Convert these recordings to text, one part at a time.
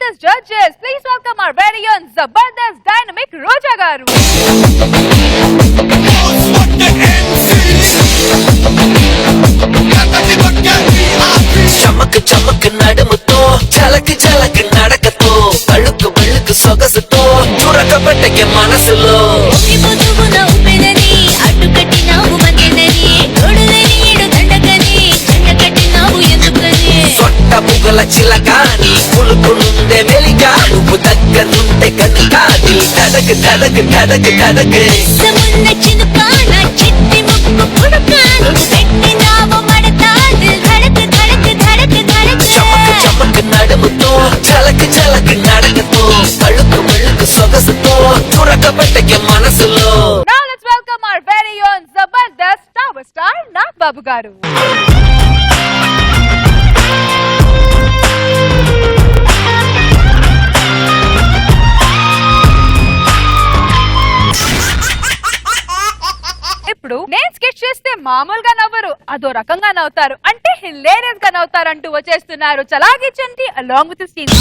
Zabardast judges. Please welcome our very own Zabardast dynamic Roja garu. చమక్ చమక్ నడుముతో చలక్ చలక్ నడకతో అழுకు బళ్ళుకు సొగసుతో చురక పెట్టకే మనసులో పొదుగున ఉప్పెనని అడ్డుకట్టినావు మగెనని తోడులేని ఏడు దండకని జంట కట్టినావు ఎందుకని సొట్ట పుగల చిలకాని పులుకునుండే వెలిగా నువ్వు దగ్గరుంటే కనుక నీ తడక్ తడక్ తడక్ తడక్ సమున్న చినుకాన చిట్టి ముక్కు పుడక నువ్వు పెట్టినావు మడత దిల్ ధడక్ ధడక్ ధడక్ ధడక్ చమక్ చమక్ నడుముతో చలక్ చలక్ నడకతో అழுకు బళ్ళుకు సొగసుతో చురక పెట్టకే మనసులో. Now let's welcome our very own Zabardast Tower Star Nag Babu garu. ఇప్పుడు నేను స్కెచ్ చేస్తే మామూలుగా నవ్వరు, అదో రకంగా నవ్వుతారు, అంటే హిలేరియస్ గా నవ్వుతారు అంటూ వచ్చేస్తున్నారు చలాగి చంటి అలాంగ్ విత్ సీన్.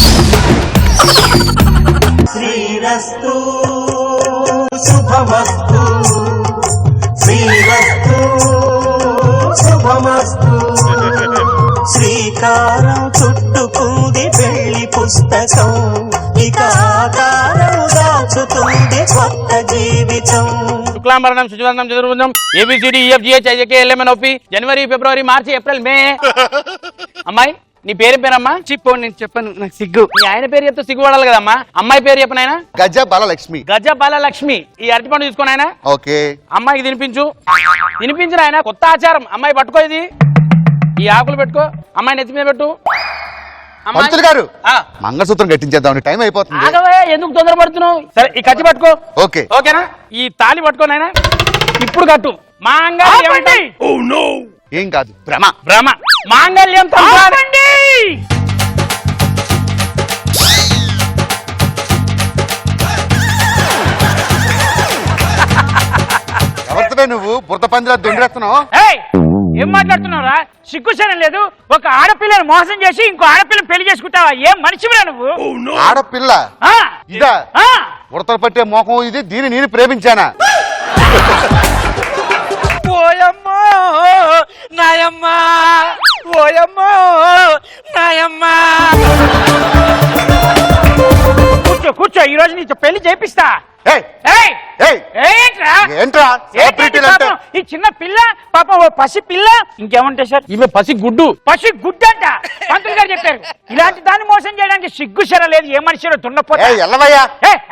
శ్రీరస్తు శుభమస్తు శ్రీరస్తు శుభమస్తు శ్రీకారం చుట్టుకుంది పెళ్లి పుస్తకం ఇక ఆకారం దాచుతుంది కొత్త జీవితం. శుక్లాంబరణం శుచివంతం చతుర్భుజం ఏబిసిడి ఈఎఫ్జిహెచ్ ఐజేకే ఎల్ఎంఎన్ఓపి జనవరి ఫిబ్రవరి మార్చి ఏప్రిల్ మే. అమ్మాయి నీ పేరమ్మా? చిప్పో నేను చెప్పను, నాకు సిగ్గు. మీ ఆయన పేరు చెప్తే సిగ్గుపడాలి కదమ్మా. అమ్మాయి పేరు చెప్పనైనా? గజ బాలలక్ష్మి. గజ బాలలక్ష్మి. ఈ అరటిపండు తీసుకొని ఆయన ఓకే అమ్మాయికి తినిపించు. తినిపించిన ఆయన కొత్త ఆచారం. అమ్మాయి పట్టుకో, ఇది ఈ ఆకులు పెట్టుకో, అమ్మాయి నెత్తి మీద పెట్టు. పంతులు గారు మంగళసూత్రం కట్టించేద్దాం, టైం అయిపోతుంది. ఆగవే, ఎందుకు తొందరపడుతున్నావు? సరే ఈ కత్తి పట్టుకో. ఓకే ఓకేనా? ఈ తాళి పట్టుకోని ఆయన ఇప్పుడు కట్టు. మాంగళ్యం ఏం కాదు, భ్రమ. భ్రమ. మాంగళ్యం తంత్రానండి. ఎవరితో నువ్వు బురద పందిలా దొంగేస్తున్నావు? ఏం మాట్లాడుతున్నావురా? సిగ్గుశరం లేదు. ఒక ఆడపిల్లని మోసం చేసి ఇంకో ఆడపిల్లని పెళ్లి చేసుకుంటావా? ఏం మనిషివిరా నువ్వు? ఆడపిల్ల ఇదా? ఉడతలు పట్టే మోకం ఇది, దీన్ని నేను ప్రేమించానా? ఓయమ్మో నాయమ్మా, ఓయమ్మో నాయమ్మా. కూర్చో కూర్చో, ఈ రోజు నీతో పెళ్లి చేపిస్తా. ఏంట్రా ఈ చిన్న పిల్ల పాప, ఓ పసి పిల్ల. ఇంకేమంటే సార్, ఈమె పసి గుడ్డు. పసి గుడ్డు అంట పంతులు గారు చెప్పారు. ఇలాంటి దాన్ని మోసం చేయడానికి సిగ్గుశరం లేదు. ఏ మనిషిలో దున్నపోతా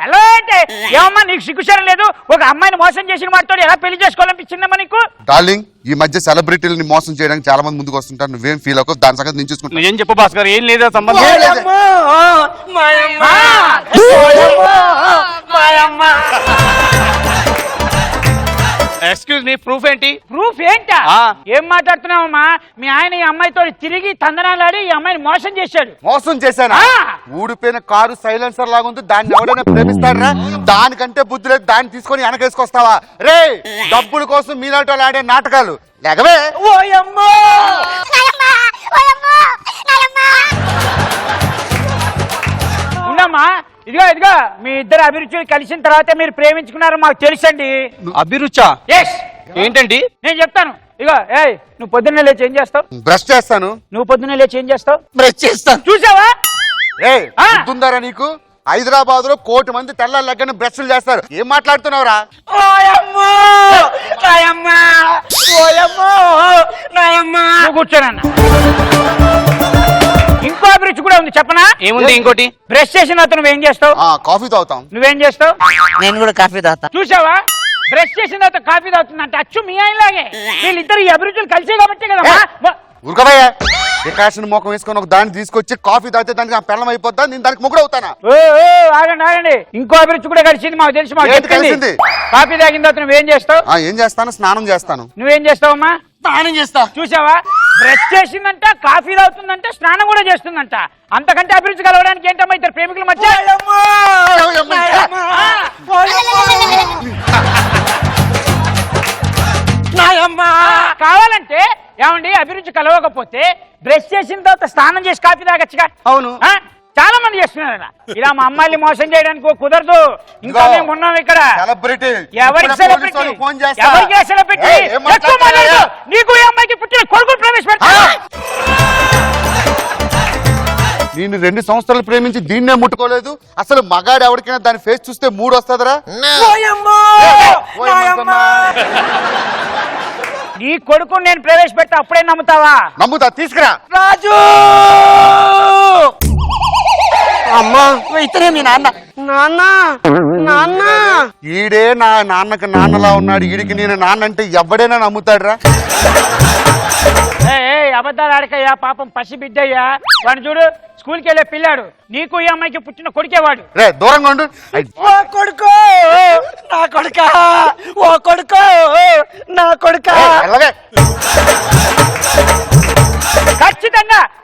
ఎలా అంటే ఏమమ్మా నీకు సిగ్గుశరం లేదు? ఒక అమ్మాయిని మోసం చేసిన వాటితో ఎలా పెళ్లి చేసుకోవాలనిపించిందమ్మా నీకు? డార్లింగ్, ఈ మధ్య సెలబ్రిటీలని మోసం చేయడానికి చాలా మంది ముందుకు వస్తుంటారు. నువ్వేం ఫీల్ అవ్వకు, దాని సంగతి నేను చూసుకుంటా. ఏం చెప్పు భాస్కర్, ఏం లేదా సంబంధం? ఎక్స్క్యూజ్ మీ, ప్రూఫ్ ఏంటి? ప్రూఫ్ ఏంటా? ఏం మాట్లాడుతున్నావమ్మా? మీ ఆయన ఈ అమ్మాయితో తిరిగి తందనాలాడి ఈ అమ్మాయిని మోసం చేశాడు. మోసం చేశానా? ఊడిపోయిన కారు సైలెన్సర్ లాగా ఉంది, దాన్ని ఎవడైనా ప్రేమిస్తారా? దానికంటే బుద్ధి లేదు, దాన్ని తీసుకొని వెనకేసుకొస్తావా? రే, డబ్బుల కోసం మీలాంటి వాళ్ళు ఆడే నాటకాలు లేకవే. ఉండమ్మా, ఇదిగో ఇదిగో, మీ ఇద్దరు అభిరుచులు కలిసిన తర్వాత మీరు ప్రేమించుకున్నారు మాకు తెలుసండి. అభిరుచా? ఏంటండి? నేను చెప్తాను. ఇగో ఏయ్, నువ్వు పొద్దున్నే లేచి ఏం చేస్తావు? బ్రష్ చేస్తాను. నువ్వు పొద్దున్నే లేచి ఏం చేస్తావు? బ్రష్ చేస్తాను. చూసావా? గుర్తుందారా నీకు? హైదరాబాద్ లో 1 కోటి మంది తెల్ల లెక్కన బ్రష్లు చేస్తారు. ఏం మాట్లాడుతున్నావురా? కూర్చోనన్నా. ఇంకో అభిరుచి కూడా ఉంది, చెప్పనా? ఏముంది ఇంకోటి? బ్రష్ చేసిన తర్వాత నువ్వేం చేస్తావు? కాఫీ తాగుతాం. నువ్వేం చేస్తావు? నేను కూడా కాఫీ తాగుతా. చూసావా? బ్రష్ చేసిన తర్వాత కాఫీ తాగుతుందంటే అచ్చు మీ ఆయనలాగే. వీళ్ళిద్దరు ఈ అభిరుచులు కలిసే కాబట్టి కదా. ఉరకవయ్యా, వికాసం మోకం వేసుకొని ఒక దాన్ని తీసుకొచ్చి కాఫీ తాగితే దానికి పెళ్ళం అయిపోతా, నేను దానికి ముగ్గురు అవుతానా? ఆగండి ఆగండి, ఇంకో అభిరుచి కూడా కలిసింది మాకు తెలిసి. మాకు కలిసింది. కాఫీ తాగిన తర్వాత నువ్వేం చేస్తావు? ఏం చేస్తాను? స్నానం చేస్తాను. నువ్వేం చేస్తావమ్మా? స్నానం చేస్తా. చూసావా? బ్రష్ చేసిందంట, కాఫీ తాగుతుందంట, స్నానం కూడా చేస్తుందంట. అంతకంటే అభిరుచి కలవడానికి ఏంటమ్మా ఇద్దరు ప్రేమికుల మధ్య? కావాలంటే ఏమండి, అభిరుచి కలవకపోతే బ్రష్ చేసిన తర్వాత స్నానం చేసి కాఫీ తాగొచ్చుగా. అవును. చాలా మంది చేస్తున్నారు ఇలా మా అమ్మాయిని మోసం చేయడానికి కుదరదు. ఇంకా ఇదిగో, మేము ఉన్నాం ఇక్కడ. సెలబ్రిటీ ఎవరికి ఇప్పుడే సెలబ్రిటీ? పోలీసు వాళ్ళకి ఫోన్ చేస్తా. ఎవరికి సెలబ్రిటీ? ఏయ్, ఏం ఎక్కువ మాట్లాడుతున్నావు? మాట్లాడకు. నీకు ఈ అమ్మాయికి పుట్టిన కొడుకుని ప్రవేశపెడతా. నేను 2 సంవత్సరాలు ప్రేమించి దీన్నే ముట్టుకోలేదు. అసలు మగాడు ఎవరికైనా దాని ఫేస్ చూస్తే 3 వస్తుందిరా. నీ కొడుకుని నేను ప్రవేశపెడతా, అప్పుడే నమ్ముతావా? నమ్ముతా, తీసుకురా. రాజు అమ్మా ఇతనే మీ నాన్న. నాన్న నాన్న ఈడే నా నాన్నకి నాన్నలా ఉన్నాడు. ఈడికి నేను నాన్న అంటే ఎవడైనా నమ్ముతాడురా. అబద్ధాలు ఆడకయ్యా, పాపం పసి బిడ్డయ్యా. వాడిని చూడు, స్కూల్కి వెళ్ళే పిల్లాడు. నీకు ఈ అమ్మాయికి పుట్టిన కొడుకేవాడు. రే దూరంగా ఉండు. ఓ కొడుకో నా కొడుకా, ఓ కొడుకో నా కొడుకా. అలాగే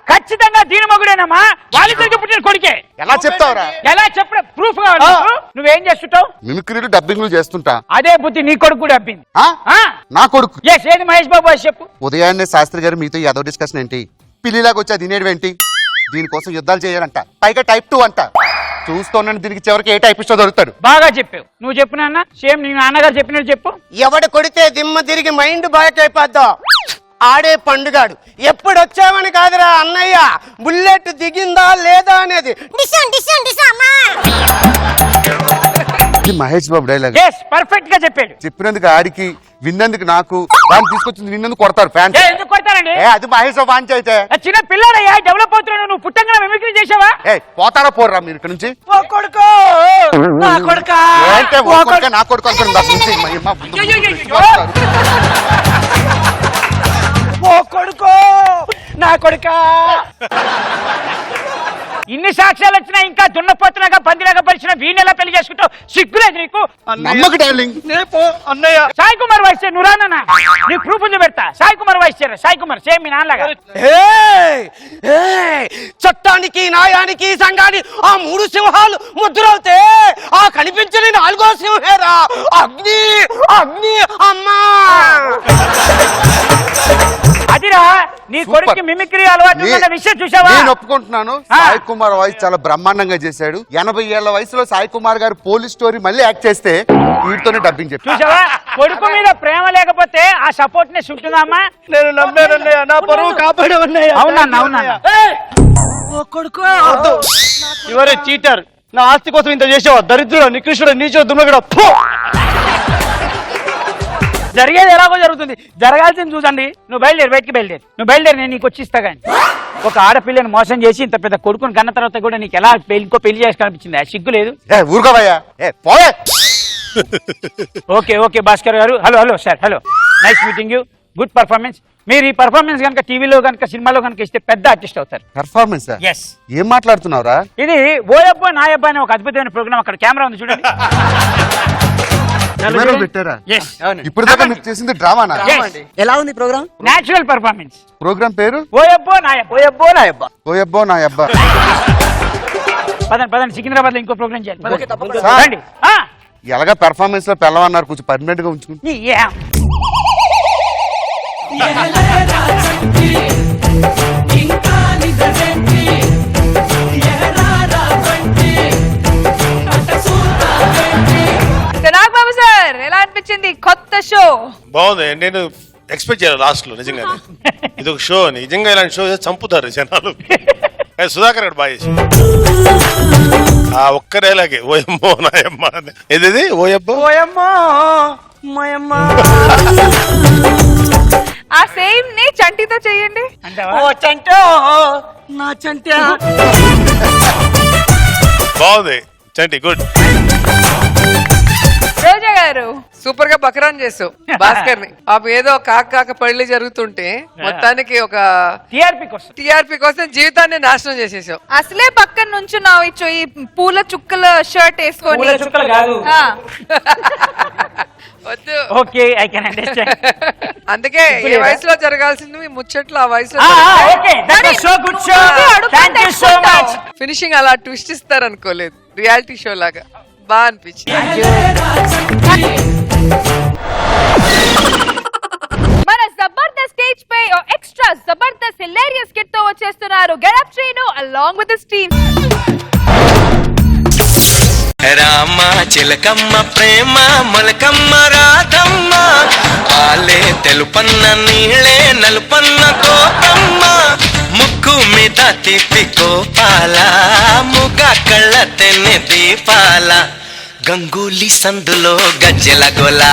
ఖచ్చితంగా దీని మగుడేనమ్మా. వాళ్ళిద్దరికి పుట్టిన కొడుకే. ఎలా చెప్తావురా? ఎలా చెప్పడం? ప్రూఫ్ కావాలి నీకు? నువ్వేం చేస్తుంటావు? మిమిక్రీలు డబ్బింగ్లు చేస్తుంటా. అదే బుద్ధి నీ కొడుకు కూడా అబ్బింది. ఆ? నా కొడుకు ఏది మహేష్ బాబు అని చెప్పు. ఉదయాన్నే శాస్త్రి గారు మీతో ఏదో డిస్కషన్ ఏంటి, పిల్లిలాగా వచ్చా తినేడు ఏంటి, దీనికోసం యుద్ధాలు చేయాలంట, పైగా టైప్ 2 అంట. చూస్తున్నాను దీనికి చివరికి ఏ టైప్ ఇష్టో దొరుకుతాడు. బాగా చెప్పావు. నువ్వు చెప్పు నాన్న, సేమ్ నీ నాన్నగారు చెప్పినట్టు చెప్పు. ఎవడు కొడితే దిమ్మ తిరిగి మైండ్ బాగా అయిపోద్దాం. ఆడే పండుగాడు. ఎప్పుడు వచ్చావని కాదురా అన్నయ్య, బుల్లెట్ దిగిందా లేదా అనేది. ఇది మహేష్ బాబు డైలాగ్. పర్ఫెక్ట్ గా చెప్పాడు. చెప్పినందుకు ఆడికి, విన్నందుకు నాకు, వాళ్ళు తీసుకొచ్చింది విన్నందుకు కొడతారు ఫ్యాన్స్. ఎందుకు కొడతారండి? అది మహేష్ బాబు ఫ్యాన్స్ అయితే. చిన్న పిల్లాడయ్యా, డెవలప్ అవుతున్నావు. నువ్వు పుట్టంగా మిమిక్రీ చేసావా? పోతారా పోర్రా మీరు ఇక్కడ నుంచి. ఓ కొడుకో నా కొడుకా, ఏంటే ఓ కొడుకా, నా కొడుకు అనుకుని దగ్గర నుంచి మా అమ్మ ముందు వస్తారు. ఓ కొడుకో నా కొడుకా. ఇన్ని సాక్ష్యాలు వచ్చినా ఇంకా దున్నపోతున్నాగా పందిలాగా పరిచిన వీణెలా పెళ్లి చేసుకుంటావు? సిగ్గులేదు నీకు? నమ్మకు డార్లింగ్. అన్నయ్య సాయి కుమార్ వాయిస్ నువ్వు రానా? నీకు ప్రూఫ్ ఉంది పెడతా. సాయి కుమార్ వాయిస్ సాయి కుమార్ సేమ్ మీ నాన్నలాగా. చట్టానికి న్యాయానికి సంఘానికి ఆ 3 సింహాలు ముద్రవుతే ఆ కనిపించని 4వ సింహేరా అగ్ని. అగ్ని అమ్మా. అదిరా నీ కొడుకు మిమిక్రీ అలవాటు ఉందన్న విషయం చూసావా? నేను ఒప్పుకుంటున్నాను. సాయి కుమార్ వాయిస్ చాలా బ్రహ్మాండంగా చేశాడు. 80 ఏళ్ల వయసులో సాయి కుమార్ గారు పోలీస్ స్టోరీ మళ్ళీ యాక్ట్ చేస్తే వీటితోనే డబ్బింగ్ చెప్పి చూసావా? కొడుకు మీద ప్రేమ లేకపోతే ఆ సపోర్ట్ నెస్ ఉంటుందమ్మా. నేను నమ్మానన్నయ్య, నా పరువు కాపాడవన్నయ్య. అవునా? ఓ కొడుకో ఎవరే చీటర్? నా ఆస్తి కోసం ఇంత చేసావా? దరిద్రుడు, నికృష్టుడు, నీచుడు, దుర్మగుడు. జరిగేది ఎలాగో జరుగుతుంది. జరగాల్సింది చూసండి. నువ్వు బయలుదేరి, బయటికి బయలుదేరి. నువ్వు బయలుదేరి, నేను నీకు వచ్చి ఇస్తా. కానీ ఒక ఆడపిల్లని మోసం చేసి ఇంత పెద్ద కొడుకుని కన్న తర్వాత కూడా నీకు ఎలా ఇంకో పెళ్లి చేసి కనిపించింది? సిగ్గు లేదు? ఊరుకోవయ్యా. పోయే. ఓకే భాస్కర్ గారు. Hello sir. Hello, nice meeting you. Good performance. మీరు ఈ పర్ఫార్మెన్స్ కనుక టీవీలో కనుక సినిమాలో కనుక ఇస్తే పెద్ద ఆర్టిస్ట్ అవుతారు. పర్ఫార్మెన్స్? ఎస్. ఏం మాట్లాడుతున్నావురా? ఇది ఓయబ్బా నాయబ్బా అనే ఒక అద్భుతమైన ప్రోగ్రామ్. అక్కడ కెమెరా ఉంది చూడండి. పెట్టారా? ఇప్పుడు దాకా మీరు చేసింది డ్రామానా? ఎలా ఉంది ప్రోగ్రామ్? Natural performance. ప్రోగ్రామ్ పేరు ఓయబ్బో నాయబ్బా. ఓయబ్బో నా అబ్బా. పదండి సికింద్రాబాద్ లో ఇంకో ప్రోగ్రామ్ చేయాలి. సార్. రండి. ఎలాగా పెర్ఫార్మెన్స్ లో పెళ్ళవన్నారు, కొంచెం పర్మనెంట్ గా ఉంచుకుంది. నాగబాబు సార్, ఎలా అనిపించింది కొత్త షో? బాగుంది. నేను ఎక్స్పెక్ట్ చేయాలి లాస్ట్ లో. నిజంగానే ఇది ఒక షో. నిజంగా ఇలాంటి షో చంపుతారు జనాలు. సుధాకర్ గారు బాగా చేసి ఆ ఒక్క డైలాగే ఓయమ్మో నాయమ్మ. ఏది ఓయబ్బో ఆ సేమ్ ని చంటితో చేయండి. ఓ చంటో నా చంటా. బాగుంది చంటి, గుడ్. రోజా గారు సూపర్ గా బకరాన్ చేసావు భాస్కర్ ని. పాపం ఏదో కాక పెళ్లి జరుగుతుంటే మొత్తానికి ఒక టీఆర్పీ కోసం జీవితాన్ని నాశనం చేసేసావు. అసలే పక్కన నుంచి ఇచ్చు ఈ పూల చుక్కల షర్ట్ వేసుకొని. ఆ. వద్దు. Okay, I can understand. అందుకే ఏ వయసులో జరగాల్సింది మీ ముచ్చట్లు ఆ వయసులో ఫినిషింగ్ అలా ట్విస్ట్ ఇస్తారు అనుకోలేదు. రియాలిటీ షో లాగా బాగా అనిపించింది. మన జబర్దస్త్ స్టేజ్ పై ఓ ఎక్స్ట్రా జబర్దస్త్ హిలేరియస్ కిట్ తో వచ్చేస్తున్నారు getup Srinu along with his team. Rama చిలకమ్మ ప్రేమ మొలకమ్మ రాధమ్మ పాలే తెలుపన్న నీళ్ళే నలుపన్న కోపమ్మ ముక్కు మీద తిప్పి కోపాల ముగ కళ్ళ తెన్నె దీపాల గంగూలీ సందులో గజ్జెల గోల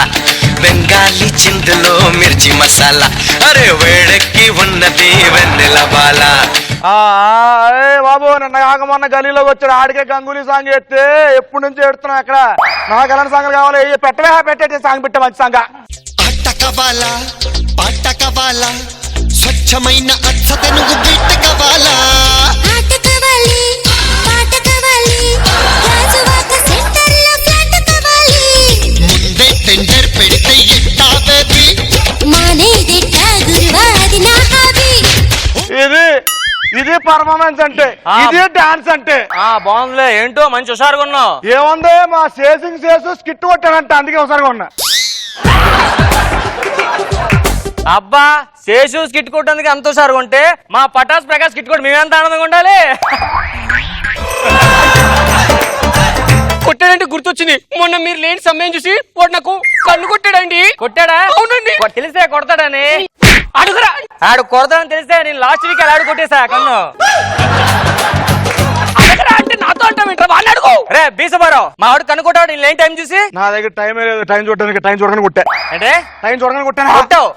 బెంగాలీ చిందులో మిర్చి మసాలా అరే వేడెక్కి ఉన్నది వెన్నెల బాల. బాబు నిన్న కాకమన్న గలీలోకి వచ్చాడు ఆడికే గంగూలీ సాంగ్ చేస్తే ఎప్పటి నుంచి ఎడుతున్నావు ఎక్కడ నాకు ఎలాంటి సాంగ్లు కావాలి పెట్టే సాంగ్ పెట్టే మంచి సాంగ్. ఆట కవాలా పాట కవాలా స్వచ్ఛమైన అచ్చ తెనుగు బిడ్డ కవాలా ఆట కావాలి పాట కావాలి రాజువాక సెంటర్లో ఫ్లాట్ కావాలి ముందే టెండర్ పెడితే ఎట్టా బేబీ మానేదిట్ట గురువాది నా హాబీ ఇది పర్ఫార్మెన్స్ అంటే ఇది డాన్స్ అంటే బాగుందిలే ఏంటో మంచి హుషారుగా ఉన్నావు. ఏముంది మా సేసింగ్ స్కిట్ కొట్టానంట అందుకే ఒకసారిగా ఉన్నా. అబ్బా శేషు స్కిట్ కొట్టేందుకు అంత హుషారుగా ఉంటే మా పటాస్ ప్రకాష్ స్కిట్ కొట్టి మేమెంత ఆనందంగా ఉండాలి. కొట్టాడంటే గుర్తొచ్చింది, మొన్న మీరు లేని సమయం చూసి వాడు నాకు కన్ను కొట్టాడండి. కొట్టాడా? అవునండి. తెలిస్తే కొడతాడని అడుగురా. ఆడు కొడతాడని తెలిస్తే నేను లాస్ట్ వీక్ ఆడు కొట్టేసా కన్ను. అంటే నాతో అంటావు వాళ్ళు అడుగు. రే బీసబారావు మా వాడు కన్ను కొట్టాడు నేను లేని టైం చూసి. నా దగ్గర టైం లేదు, టైం చూడడానికి కొట్టా. అంటే టైం చూడడానికి కొట్టాను. కొట్టావు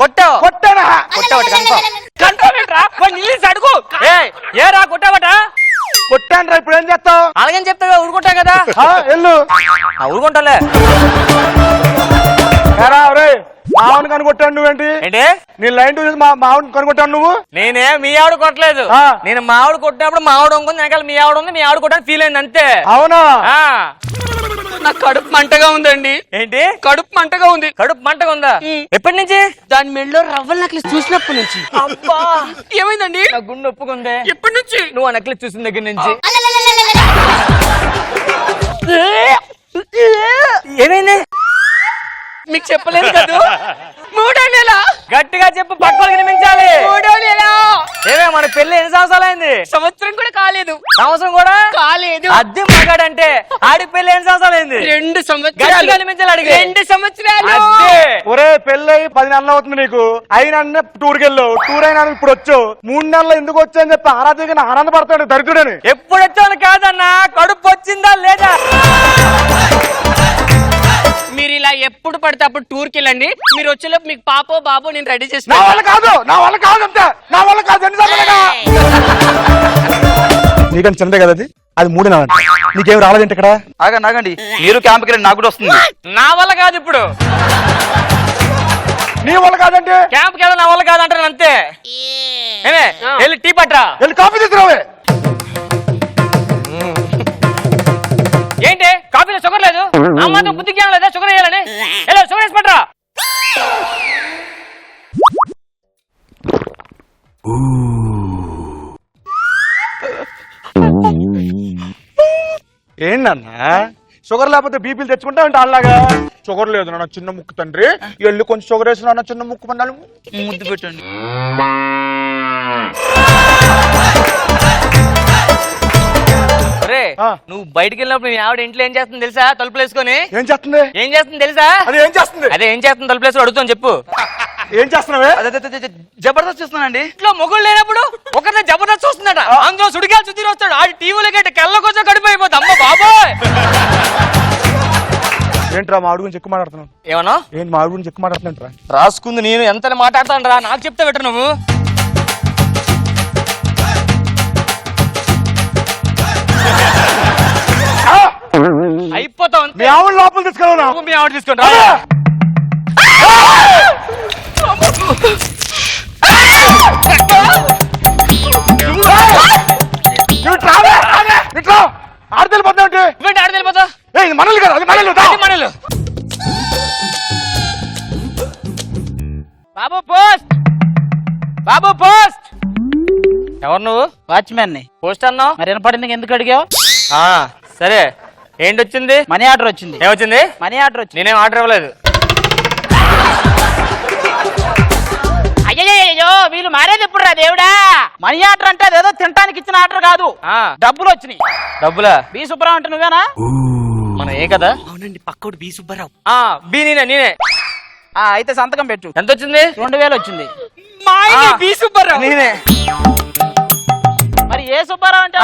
కొట్టావు కొట్టానా కొట్టావట కన్ఫర్మ్ ఏంట్రా నిల్లేసి అడుగు. ఏ రా కొట్టావట? కొట్టాను రా. ఇప్పుడు ఏం చేస్తావు? అలాగని చెప్తా ఊరుకుంటా కదా. వెళ్ళు ఊరుకుంటాలే. మావుని కనుకొట్టాను నువ్వేంటి? ఏంటి నీ లైన్ చూసి మావుని కనుకొట్టాను నువ్వు? నేనే మీ ఆవిడ కొట్టలేదు. నేను మా ఆవిడ కొట్టినప్పుడు మా ఆవిడ ఉంది వెనకాల మీ ఆవిడ ఉంది, మీ ఆవిడ కొట్టని ఫీల్ అయింది అంతే. అవునా? నాకు కడుపు మంటగా ఉందండి. ఏంటి కడుపు మంటగా ఉంది? కడుపు మంటగా ఉందా? ఎప్పటి నుంచి? దాని మెళ్ళలో రవ్వల నెక్లెస్ చూసినప్పటి నుంచి. అబ్బా ఏమైందండి? నా గుండె ఒప్పుకుంది. ఎప్పటి నుంచి? నువ్వు ఆ నెక్లెస్ చూసిన దగ్గర నుంచి. ఏమైంది మీకు చెప్పలేదు కదా. 3వ నెల. గట్టిగా చెప్పు, పక్కలకి వినిపించాలి. 3వ నెల. ఏమే మన పెళ్లి ఎన్ని సంవత్సరాలు అయింది? సంవత్సరం కూడా కాలేదు. సంవత్సరం కూడా కాలేదు. అద్దె మగాడంటే ఆడి పెళ్లి ఎన్ని సంవత్సరాలు అయింది? 2 సంవత్సరాలు. వినిపించాలి అడిగి. 2 సంవత్సరాలు. ఒరే పెళ్లి 10 నెలలు అవుతుంది నీకు. అయినా టూర్కి వెళ్ళావు, టూర్ అయినా ఇప్పుడు వచ్చావు. 3 నెలలు ఎందుకు వచ్చాయని చెప్పి ఆరాధన ఆనందపడతాడు దరిద్రుడని. ఎప్పుడు వచ్చాను కాదన్నా, కడుపు వచ్చిందా లేదా? మీరు ఇలా ఎప్పుడు పడితే అప్పుడు టూర్కి వెళ్ళండి. మీరు వచ్చేలోపు మీకు పాపో బాబో నేను రెడీ చేసి. నా వల్ల కాదు అంతే. నా వల్ల కాదు. నీకంటే చిన్నదే కదా అది 3 నెలలు. నీకేం రాలేదంటే ఇక్కడ ఆగండి మీరు క్యాంప్కి వెళ్ళి నాకు కూడా వస్తుంది. నా వల్ల కాదు ఇప్పుడు. నీ వల్ల కాదంటే క్యాంప్కి వెళ్ళి నా వల్ల కాదంటారు అంతే. ఏమే వెళ్ళి టీ పట్రా, వెళ్ళి కాఫీ తీసుకురావే. ఏంటి కాఫీలో షుగర్ లేదు? అమ్మాతో బుద్ధి జ్ఞానం లేదా షుగర్ వేయాలని? ఎలా షుగర్ వేసి పట్రా. ఏంటన్నా షుగర్ లేకపోతే బీపీలు తెచ్చుకుంటా అంటే అలాగా? షుగర్ లేదు నాన్న చిన్న ముక్కు తండ్రి, వెళ్ళి కొంచెం షుగర్ వేసి నాన్న చిన్న ముక్కు పన్నాలు ముద్దు పెట్టండి. నువ్వు బయటకు వెళ్ళినప్పుడు మీ ఆవిడ ఇంట్లో ఏం చేస్తుంది తెలుసా? తలుపులు వేసుకొని ఏం చేస్తుంది? తెలుసా? అదే ఏం చేస్తుంది? తలుపులు వేసుకొని అడుగుతాను చెప్పు. ఏం చేస్తున్నావే? జబర్దస్త్ చూస్తున్నానండి. ఇంట్లో మొగుడు లేనప్పుడు ఒకరిని జబర్దస్త్ చూస్తుందట. అందులో సుడిగాలు చుద్దీ వస్తాడు. ఆడి టీవీలో గట్టి కళ్ళకొచ్చా కడిపోయిపోతుంది. అమ్మ బాబోయ్. ఏంట్రా మా ఆవిడ గురించి ఎక్కువ మాట్లాడుతున్నావు? ఏమన్నా ఏంటి మా ఆవిడ గురించి ఎక్కువ మాట్లాడుతున్నా? రాసుకుంది నేను ఎంత మాట్లాడతాను రా. నాకు చెప్తే పెట్టు నువ్వు. అయిపోతావు. మీ ఆవిడ లోపల తీసుకెళ్ళవు. నువ్వు మీ ఆవిడ తీసుకుంటా. ఆడతెళ్ళిపోతా మనలు కదా, అది మనలు. బాబు పోస్ట్. ఎవరు నువ్వు? వాచ్మెన్ ని. పోస్ట్ అన్నావు మరి వినపడింది ఎందుకు అడిగావు? సరే ఏంటి వచ్చింది? మనీ ఆర్డర్ వచ్చింది. ఏమొచ్చింది? మనీ ఆర్డర్ వచ్చింది. నేనేం ఆర్డర్ ఇవ్వలేదు. అయ్యో వీళ్ళు మారేది ఎప్పుడు రా దేవుడా. మనీ ఆర్డర్ అంటే అదేదో తినడానికి ఇచ్చిన ఆర్డర్ కాదు, డబ్బులు వచ్చినాయి. డబ్బులా? బి సుబ్బారావు అంటే నువ్వేనా? మనం ఏ కదా? అవునండి, పక్కోడు బి సుబ్బారావు. బి నేనే. అయితే సంతకం పెట్టు. ఎంత వచ్చింది? 2000 వచ్చింది. బి సుబ్బారావు నేనే. మరి ఏ సుబ్బారావు అంటే?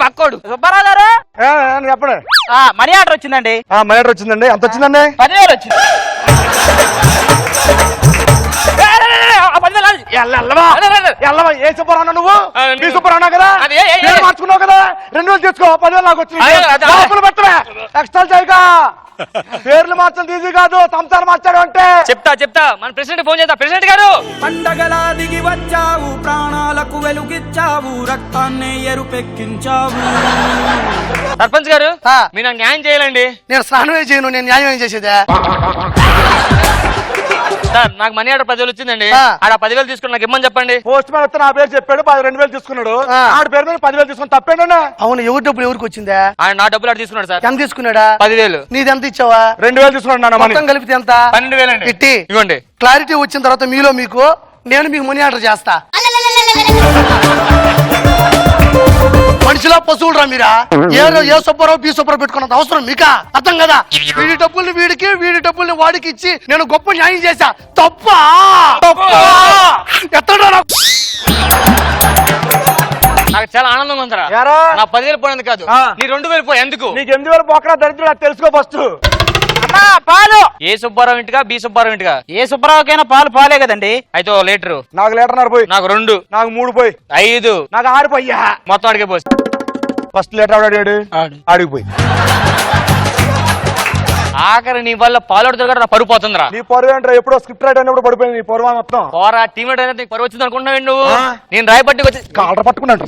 పక్కోడు సుబ్బారావు గారు చెప్పండి. మనీ ఆర్డర్ వచ్చిందండి. మనీ ఆర్డర్ వచ్చిందండి. ఎంత వచ్చిందండి? 10,000 వచ్చింది. ఏ సుబ్బారావు నువ్వు? బి సుబ్బారావు కదా, పేరు మార్చుకున్నావు కదా, 2000 తీసుకో, 10,000 నాకు వచ్చింది. పెట్టవే ఎక్స్ట్రా చేయగా. పేర్లు మార్చడం ఈజీ కాదు, సంసారం మార్చాడు అంటే. చెప్తా మన ప్రెసిడెంట్ ఫోన్ చేస్తా. ప్రెసిడెంట్ గారు, పండగలా దిగి వచ్చావు, ప్రాణాలకు వెలుగిచ్చావు, రక్తాన్ని ఎరుపెక్కించావు. సర్పంచ్ గారు మీరు నాకు న్యాయం చేయాలండి. నేను స్నానమే చేయను, నేను న్యాయం ఏం చేసేదా? సార్ నాకు మనీ ఆర్డర్ 10,000 వచ్చిందండి. ఆడ 10,000 తీసుకుని నాకు ఇమ్మని చెప్పండి. పోస్ట్ మ్యాన్ వస్తే నా పేరు చెప్పాడు, 2,000 తీసుకున్నాడు. ఆడ పేరు మీద 10,000 తీసుకుని తప్పేండి. అవును, ఎవరి డబ్బులు ఎవరికి వచ్చిందా? ఆయన నా డబ్బులు ఆడ తీసుకున్నాడు సార్. ఎంత తీసుకున్నాడా? 10,000. నీది ఎంత ఇచ్చావా? 2,000 తీసుకున్నాడు. మొత్తం కలిపితే ఎంత? 12,000 అండి. ఇట్టి ఇవ్వండి. క్లారిటీ వచ్చిన తర్వాత మీలో మీకు నేను మీకు మనీ ఆర్డర్ చేస్తా. మనిషిలా పశువులు రా మీరా? ఏ సుబ్బారావు బి సుబ్బారావు పెట్టుకున్నంత అవసరం మీకా? అర్థం కదా? వీడి డబ్బుల్ని వీడికి, వీడి డబ్బుల్ని వాడికి ఇచ్చి నేను గొప్ప న్యాయం చేశా. తప్ప ఎత్తడా? నాకు చాలా ఆనందంగా ఉందరా. నా 10,000 పోయినందుకు కాదు, నీ 2,000 పోయి ఎందుకు? నీకు 8,000 పోకరా దరిద్రుడు, అది తెలుసుకో ఫస్ట్. పాలు ఏ సుబ్బారావు ఇంటిగా బి సుబ్బారావు ఇంటిగా? ఏ సుబ్బారావుకైనా పాలే కదండి. అయితే లీటరు. నాకు లీటర్న్నర పోయి. నాకు 2. నాకు 3 పోయి. 5. నాకు 6 పోయ్యా. మొత్తం అడిగే పోయి. ఫస్ట్ లీటర్ ఆడాడు, అడిగిపోయి. ఆఖరి నీ వల్ల పాలు దగ్గర నా పరువు పోతుందిరా. నీ పరువు ఏంట్రా? ఎప్పుడో స్క్రిప్ట్ రైట్ అయినప్పుడు పడిపోయింది నీ పరువు మొత్తం. పోరా టీమ్ లీడర్ అయితే పరువు వచ్చింది అనుకుంటున్నావు నువ్వు? నేను రాయపట్టికి వచ్చి కాలర్ పట్టుకున్నాడు.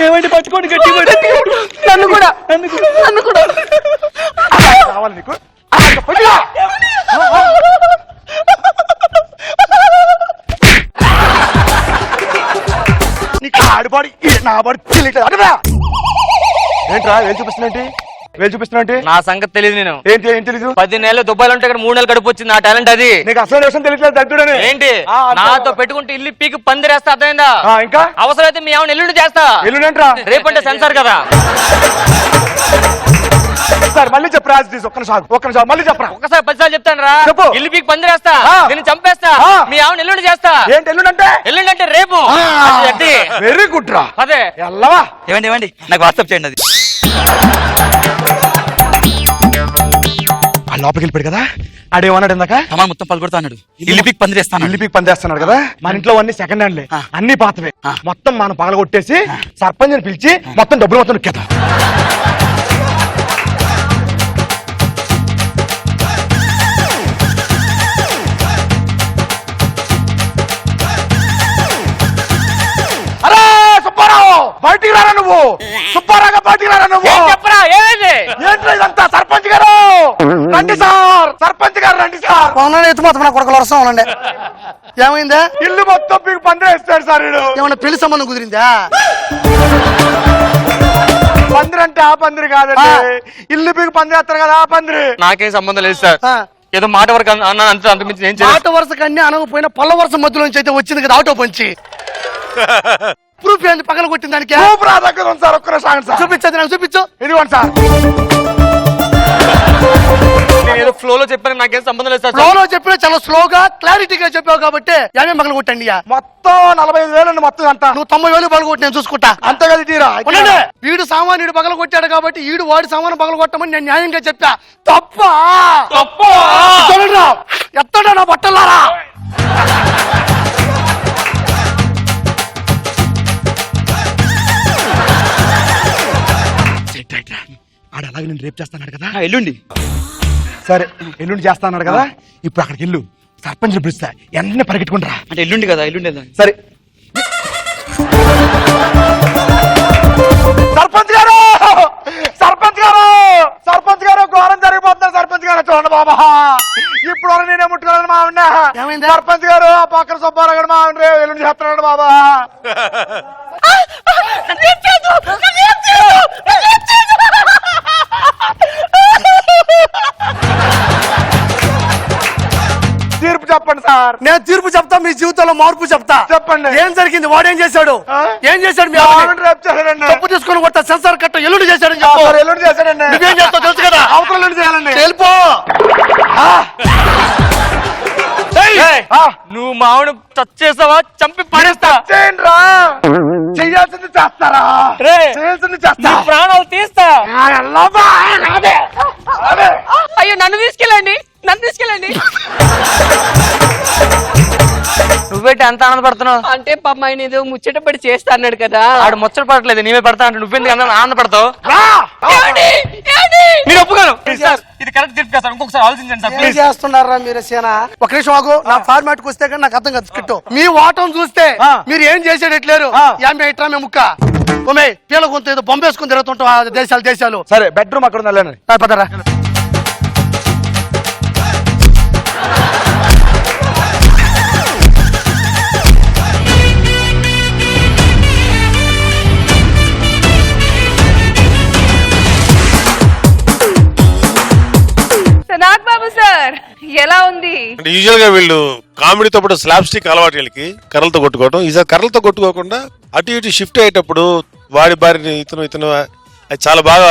ఏమండి పట్టుకోండి, గట్టి నన్ను కూడా కావాలి నీకు? నీకు ఆడిపాడి నా బాడి తెలియట్లేదు. ఏంట్రా వేలు చూపిస్తున్నా? వేలు చూపిస్తున్నా? నా సంగతి తెలియదు. నేను ఏం తెలీదు? 10 నెలలు దుబాయ్లో ఉంటే ఇక్కడ 3 నెలలు గడుపు వచ్చింది. నా టాలెంట్ అది. నీకు అసలు విషయం తెలియట్లేదు దగ్గుడని. ఏంటి నాతో పెట్టుకుంటే ఇల్లు పీకి పందిరేస్తా, అర్థమైందా? ఇంకా అవసరమైతే మీ ఆవిడ ఎల్లుండి చేస్తా. ఎల్లుండేంట్రా? రేపంటే సెన్సార్ కదా. సార్ మళ్ళీ చెప్పు. ఒక్క నిమిషం మళ్ళీ చెప్పరా? ఒక్కసారి 10 సార్లు చెప్తాను రా. చెప్పు. ఇల్లు పీకి పందిరేస్తా, నేను చంపేస్తా, మీ ఆవిడ ఎల్లుండి చేస్తా. ఏంటి ఎల్లుండంటే? ఎల్లుండంటే రేపు. వెరీ గుడ్ రా. అదే ఎల్లవా? ఏమండి నాకు వాట్సాప్ చేయండి. అది లోపలికి వెళ్ళిపోయాడు కదా. ఆడేమన్నాడు ఇందాక? మొత్తం పలుకొడతా అన్నాడు. ఇల్లు పీకి పందిరేస్తాను. ఇల్లు పీకి పందేస్తున్నాడు కదా. మన ఇంట్లో అన్ని సెకండ్ హ్యాండ్లే, అన్ని పాతవే. మొత్తం మనం పగల కొట్టేసి సర్పంచ్ ని పిలిచి మొత్తం డబ్బులు మొత్తం నొక్కేద్దాం. బయటికి రారా నువ్వు? సుబ్బారాగా బయటికి రారా నువ్వు? చెప్పరా ఏమైంది? ఏంట్రా ఇదంతా? సర్పంచ్ గారు రండి సార్, సర్పంచ్ గారు రండి సార్. కొడుకులు వస్తాం ఉండండి. ఏమైందా? ఇల్లు మొత్తం మీకు పందిరేస్తాడు సార్. ఏమన్నా పెళ్లి సంబంధం కుదిరిందా? పందిరంటే ఆ పందిరి కాదండి, ఇల్లు మీకు పందిరేస్తారు కదా ఆ పందిరి. నాకేం సంబంధం లేదు సార్. ఏదో మాట వరకు అన్నా అంతే, అంతమించి ఏం మాట వరుస కన్నా అనకపోయినా పళ్ళ వరుస మధ్యలో నుంచి అయితే వచ్చింది కదా ఆటో పంచి. ప్రూఫ్ ఏంది పగల కొట్టిన దానికి? చూపించదు నాకు, చూపించు. ఇదిగోండి సార్. నేను ఏదో ఫ్లో లో చెప్పాను, నాకేం సంబంధం లేదు సార్. ఫ్లోలో చెప్పినా చాలా స్లోగా క్లారిటీగా చెప్పావు కాబట్టి ఏమేమి పగల కొట్టండి. మొత్తం 45,000 మొత్తం అంతా. నువ్వు 90,000 పగల కొట్టి నేను చూసుకుంటా. అంతే కదా తీరా? వీడు సామాన్యుడు పగల కొట్టాడు కాబట్టి ఈడు వాడి సామాను పగల కొట్టమని నేను న్యాయంగా చెప్పా. తప్ప ఎత్తడా నా బట్టలారా? ఆడ అలాగే నేను రేపు చేస్తాను కదా. ఎల్లుండి సరే, ఎల్లుండి చేస్తా అన్నాడు కదా. ఇప్పుడు అక్కడికి వెళ్ళు, సర్పంచ్ పిలుస్తా, వెంటనే పరిగెట్టుకుంటారా. అంటే ఎల్లుండి కదా, ఎల్లుండి. సరే. సర్పంచ్ గారు, సర్పంచ్ గారు, సర్పంచ్ ఘోరం జరిగిపోతున్నా సర్పంచ్ గారు చూడండి బాబా. ఇప్పుడు వరకు నేనే ముట్టుకోలేదు మావిడ. సర్పంచ్ గారు ఆ పక్కన సుబ్బారావు గారు మావిడ ఎల్లుండి చేస్తున్నాడు బాబా. తీర్పు చెప్పండి సార్. నేను తీర్పు చెప్తా, మీ జీవితంలో మార్పు చెప్తా. చెప్పండి. ఏం జరిగింది, వాడేం చేశాడు? ఏం చేశాడు? మీ తప్పు తీసుకుని కొత్త సెన్సార్ కట్ట ఎల్లుండి చేశాడని చెప్పు. ఎల్లుండి చేశాడండి. నువ్వేం చేస్తావు తెలుసు కదా. అవతల ఎల్లుండి చేయాలండి. వెళ్ళిపో. నువ్వు మామిడి టచ్ చేసావా చంపి పడేస్తా. చేయండిరా. చెయ్యాల్సింది చేస్తారా? చేయాల్సింది చేస్తా. ప్రాణాలు తీస్తా. అయ్యో నన్ను తీసుకెళ్ళండి, నన్ను తీసుకెళ్ళండి. నువ్వేంటి అంత ఆనందపడుతున్నావు? అంటే పాప ఆయన ఏదో ముచ్చట పడి చేస్తా అన్నాడు కదా. ఆడు ముచ్చట పడట్లేదు, నీవే పడతా అంటే నువ్వెందుకు ఆనందపడతావు? నేను ఒప్పుకోను. ఇది కరెక్ట్ తీర్పు చేస్తాను, ఇంకొకసారి ఆలోచించండి సార్. ఏం చేస్తున్నారా మీరు సేన? ఒక నిమిషం ఆగు. నా ఫార్మాట్ కు వస్తే కానీ నాకు అర్థం కాదు స్కిట్. మీ ఓటం చూస్తే మీరు ఏం చేసేటట్లేరు. ఇట్రా ముక్క ఉమే పీల కొంత ఏదో బొంబేసుకుని తిరుగుతుంటాం దేశాలు. సరే బెడ్రూమ్ అక్కడ ఉండాలని పదరా. నాగబాబు సార్ ఎలా ఉంది? అంటే యూజువల్ గా వీళ్ళు కామెడీతో పాటు స్లాబ్ స్టిక్ అలవాటు వీళ్ళకి, కర్రలతో కొట్టుకోవడం. ఈసారి కర్రలతో కొట్టుకోకుండా అటు ఇటు షిఫ్ట్ అయ్యేటప్పుడు వాడి బారిని ఇతను అది చాలా బాగా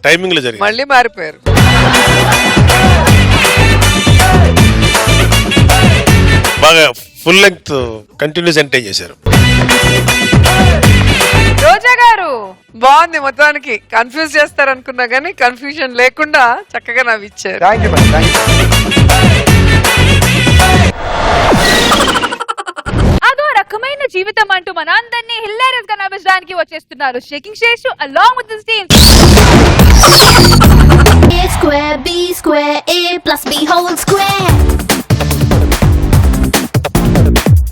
టైమింగ్ లో జరిగింది. మళ్ళీ మారిపోయారు. బాగా ఫుల్ లెంగ్త్ కంటిన్యూస్ ఎంటర్టైన్ చేశారు. రోజా గారు బాగుంది. మొత్తానికి కన్ఫ్యూజ్ చేస్తారు అనుకున్నా గానీ కన్ఫ్యూజన్ లేకుండా చక్కగా నవ్విచ్చారు. Thank you madam. అదో రకమైన జీవితం అంటూ మన అందరినీ హిల్లేరియస్ గా నవ్వించడానికి వచ్చేస్తున్నారు shaking Seshu along with his team. A square, B square, A plus B whole square.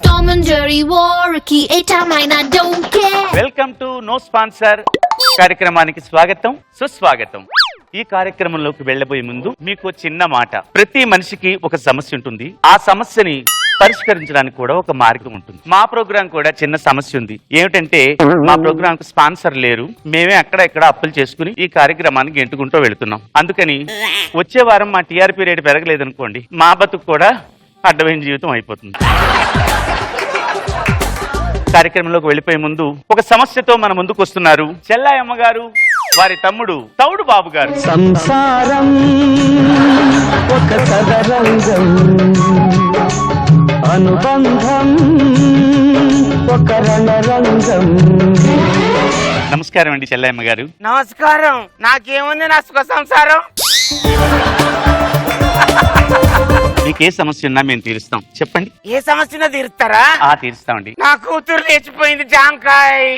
Tom and Jerry war, Ricky, 8 time 9, I don't care. Welcome to know sponsor కార్యక్రమానికి స్వాగతం సుస్వాగతం. ఈ కార్యక్రమంలోకి వెళ్లబోయే ముందు మీకు చిన్న మాట. ప్రతి మనిషికి ఒక సమస్య ఉంటుంది. ఆ సమస్యని పరిష్కరించడానికి కూడా ఒక మార్గం ఉంటుంది. మా ప్రోగ్రాం కూడా చిన్న సమస్య ఉంది. ఏమిటంటే మా ప్రోగ్రాం కు స్పాన్సర్ లేరు. మేమే అక్కడ ఇక్కడ అప్పులు చేసుకుని ఈ కార్యక్రమానికి ఎంటుకుంటూ వెళుతున్నాం. అందుకని వచ్చే వారం మా టీఆర్పీ రేటు పెరగలేదనుకోండి, మా బతుకు కూడా అడ్డమైన జీవితం అయిపోతుంది. కార్యక్రమంలోకి వెళ్ళిపోయే ముందు ఒక సమస్యతో మన ముందుకు వస్తున్నారు చెల్లాయమ్మ గారు, వారి తమ్ముడు తౌడు బాబు గారు. సంసారం ఒక సదరంగం, అనుబంధం ఒక రణరంగం. నమస్కారం అండి చెల్లాయమ్మ గారు. నమస్కారం. నాకేముంది నా సుఖ సంసారం. మీకు ఏ సమస్య ఉన్నా మేము తీరుస్తాం, చెప్పండి. ఏ సమస్యను తీరుస్తారా? తీరుస్తామండి. నా కూతురు లేచిపోయింది జాంకాయ్.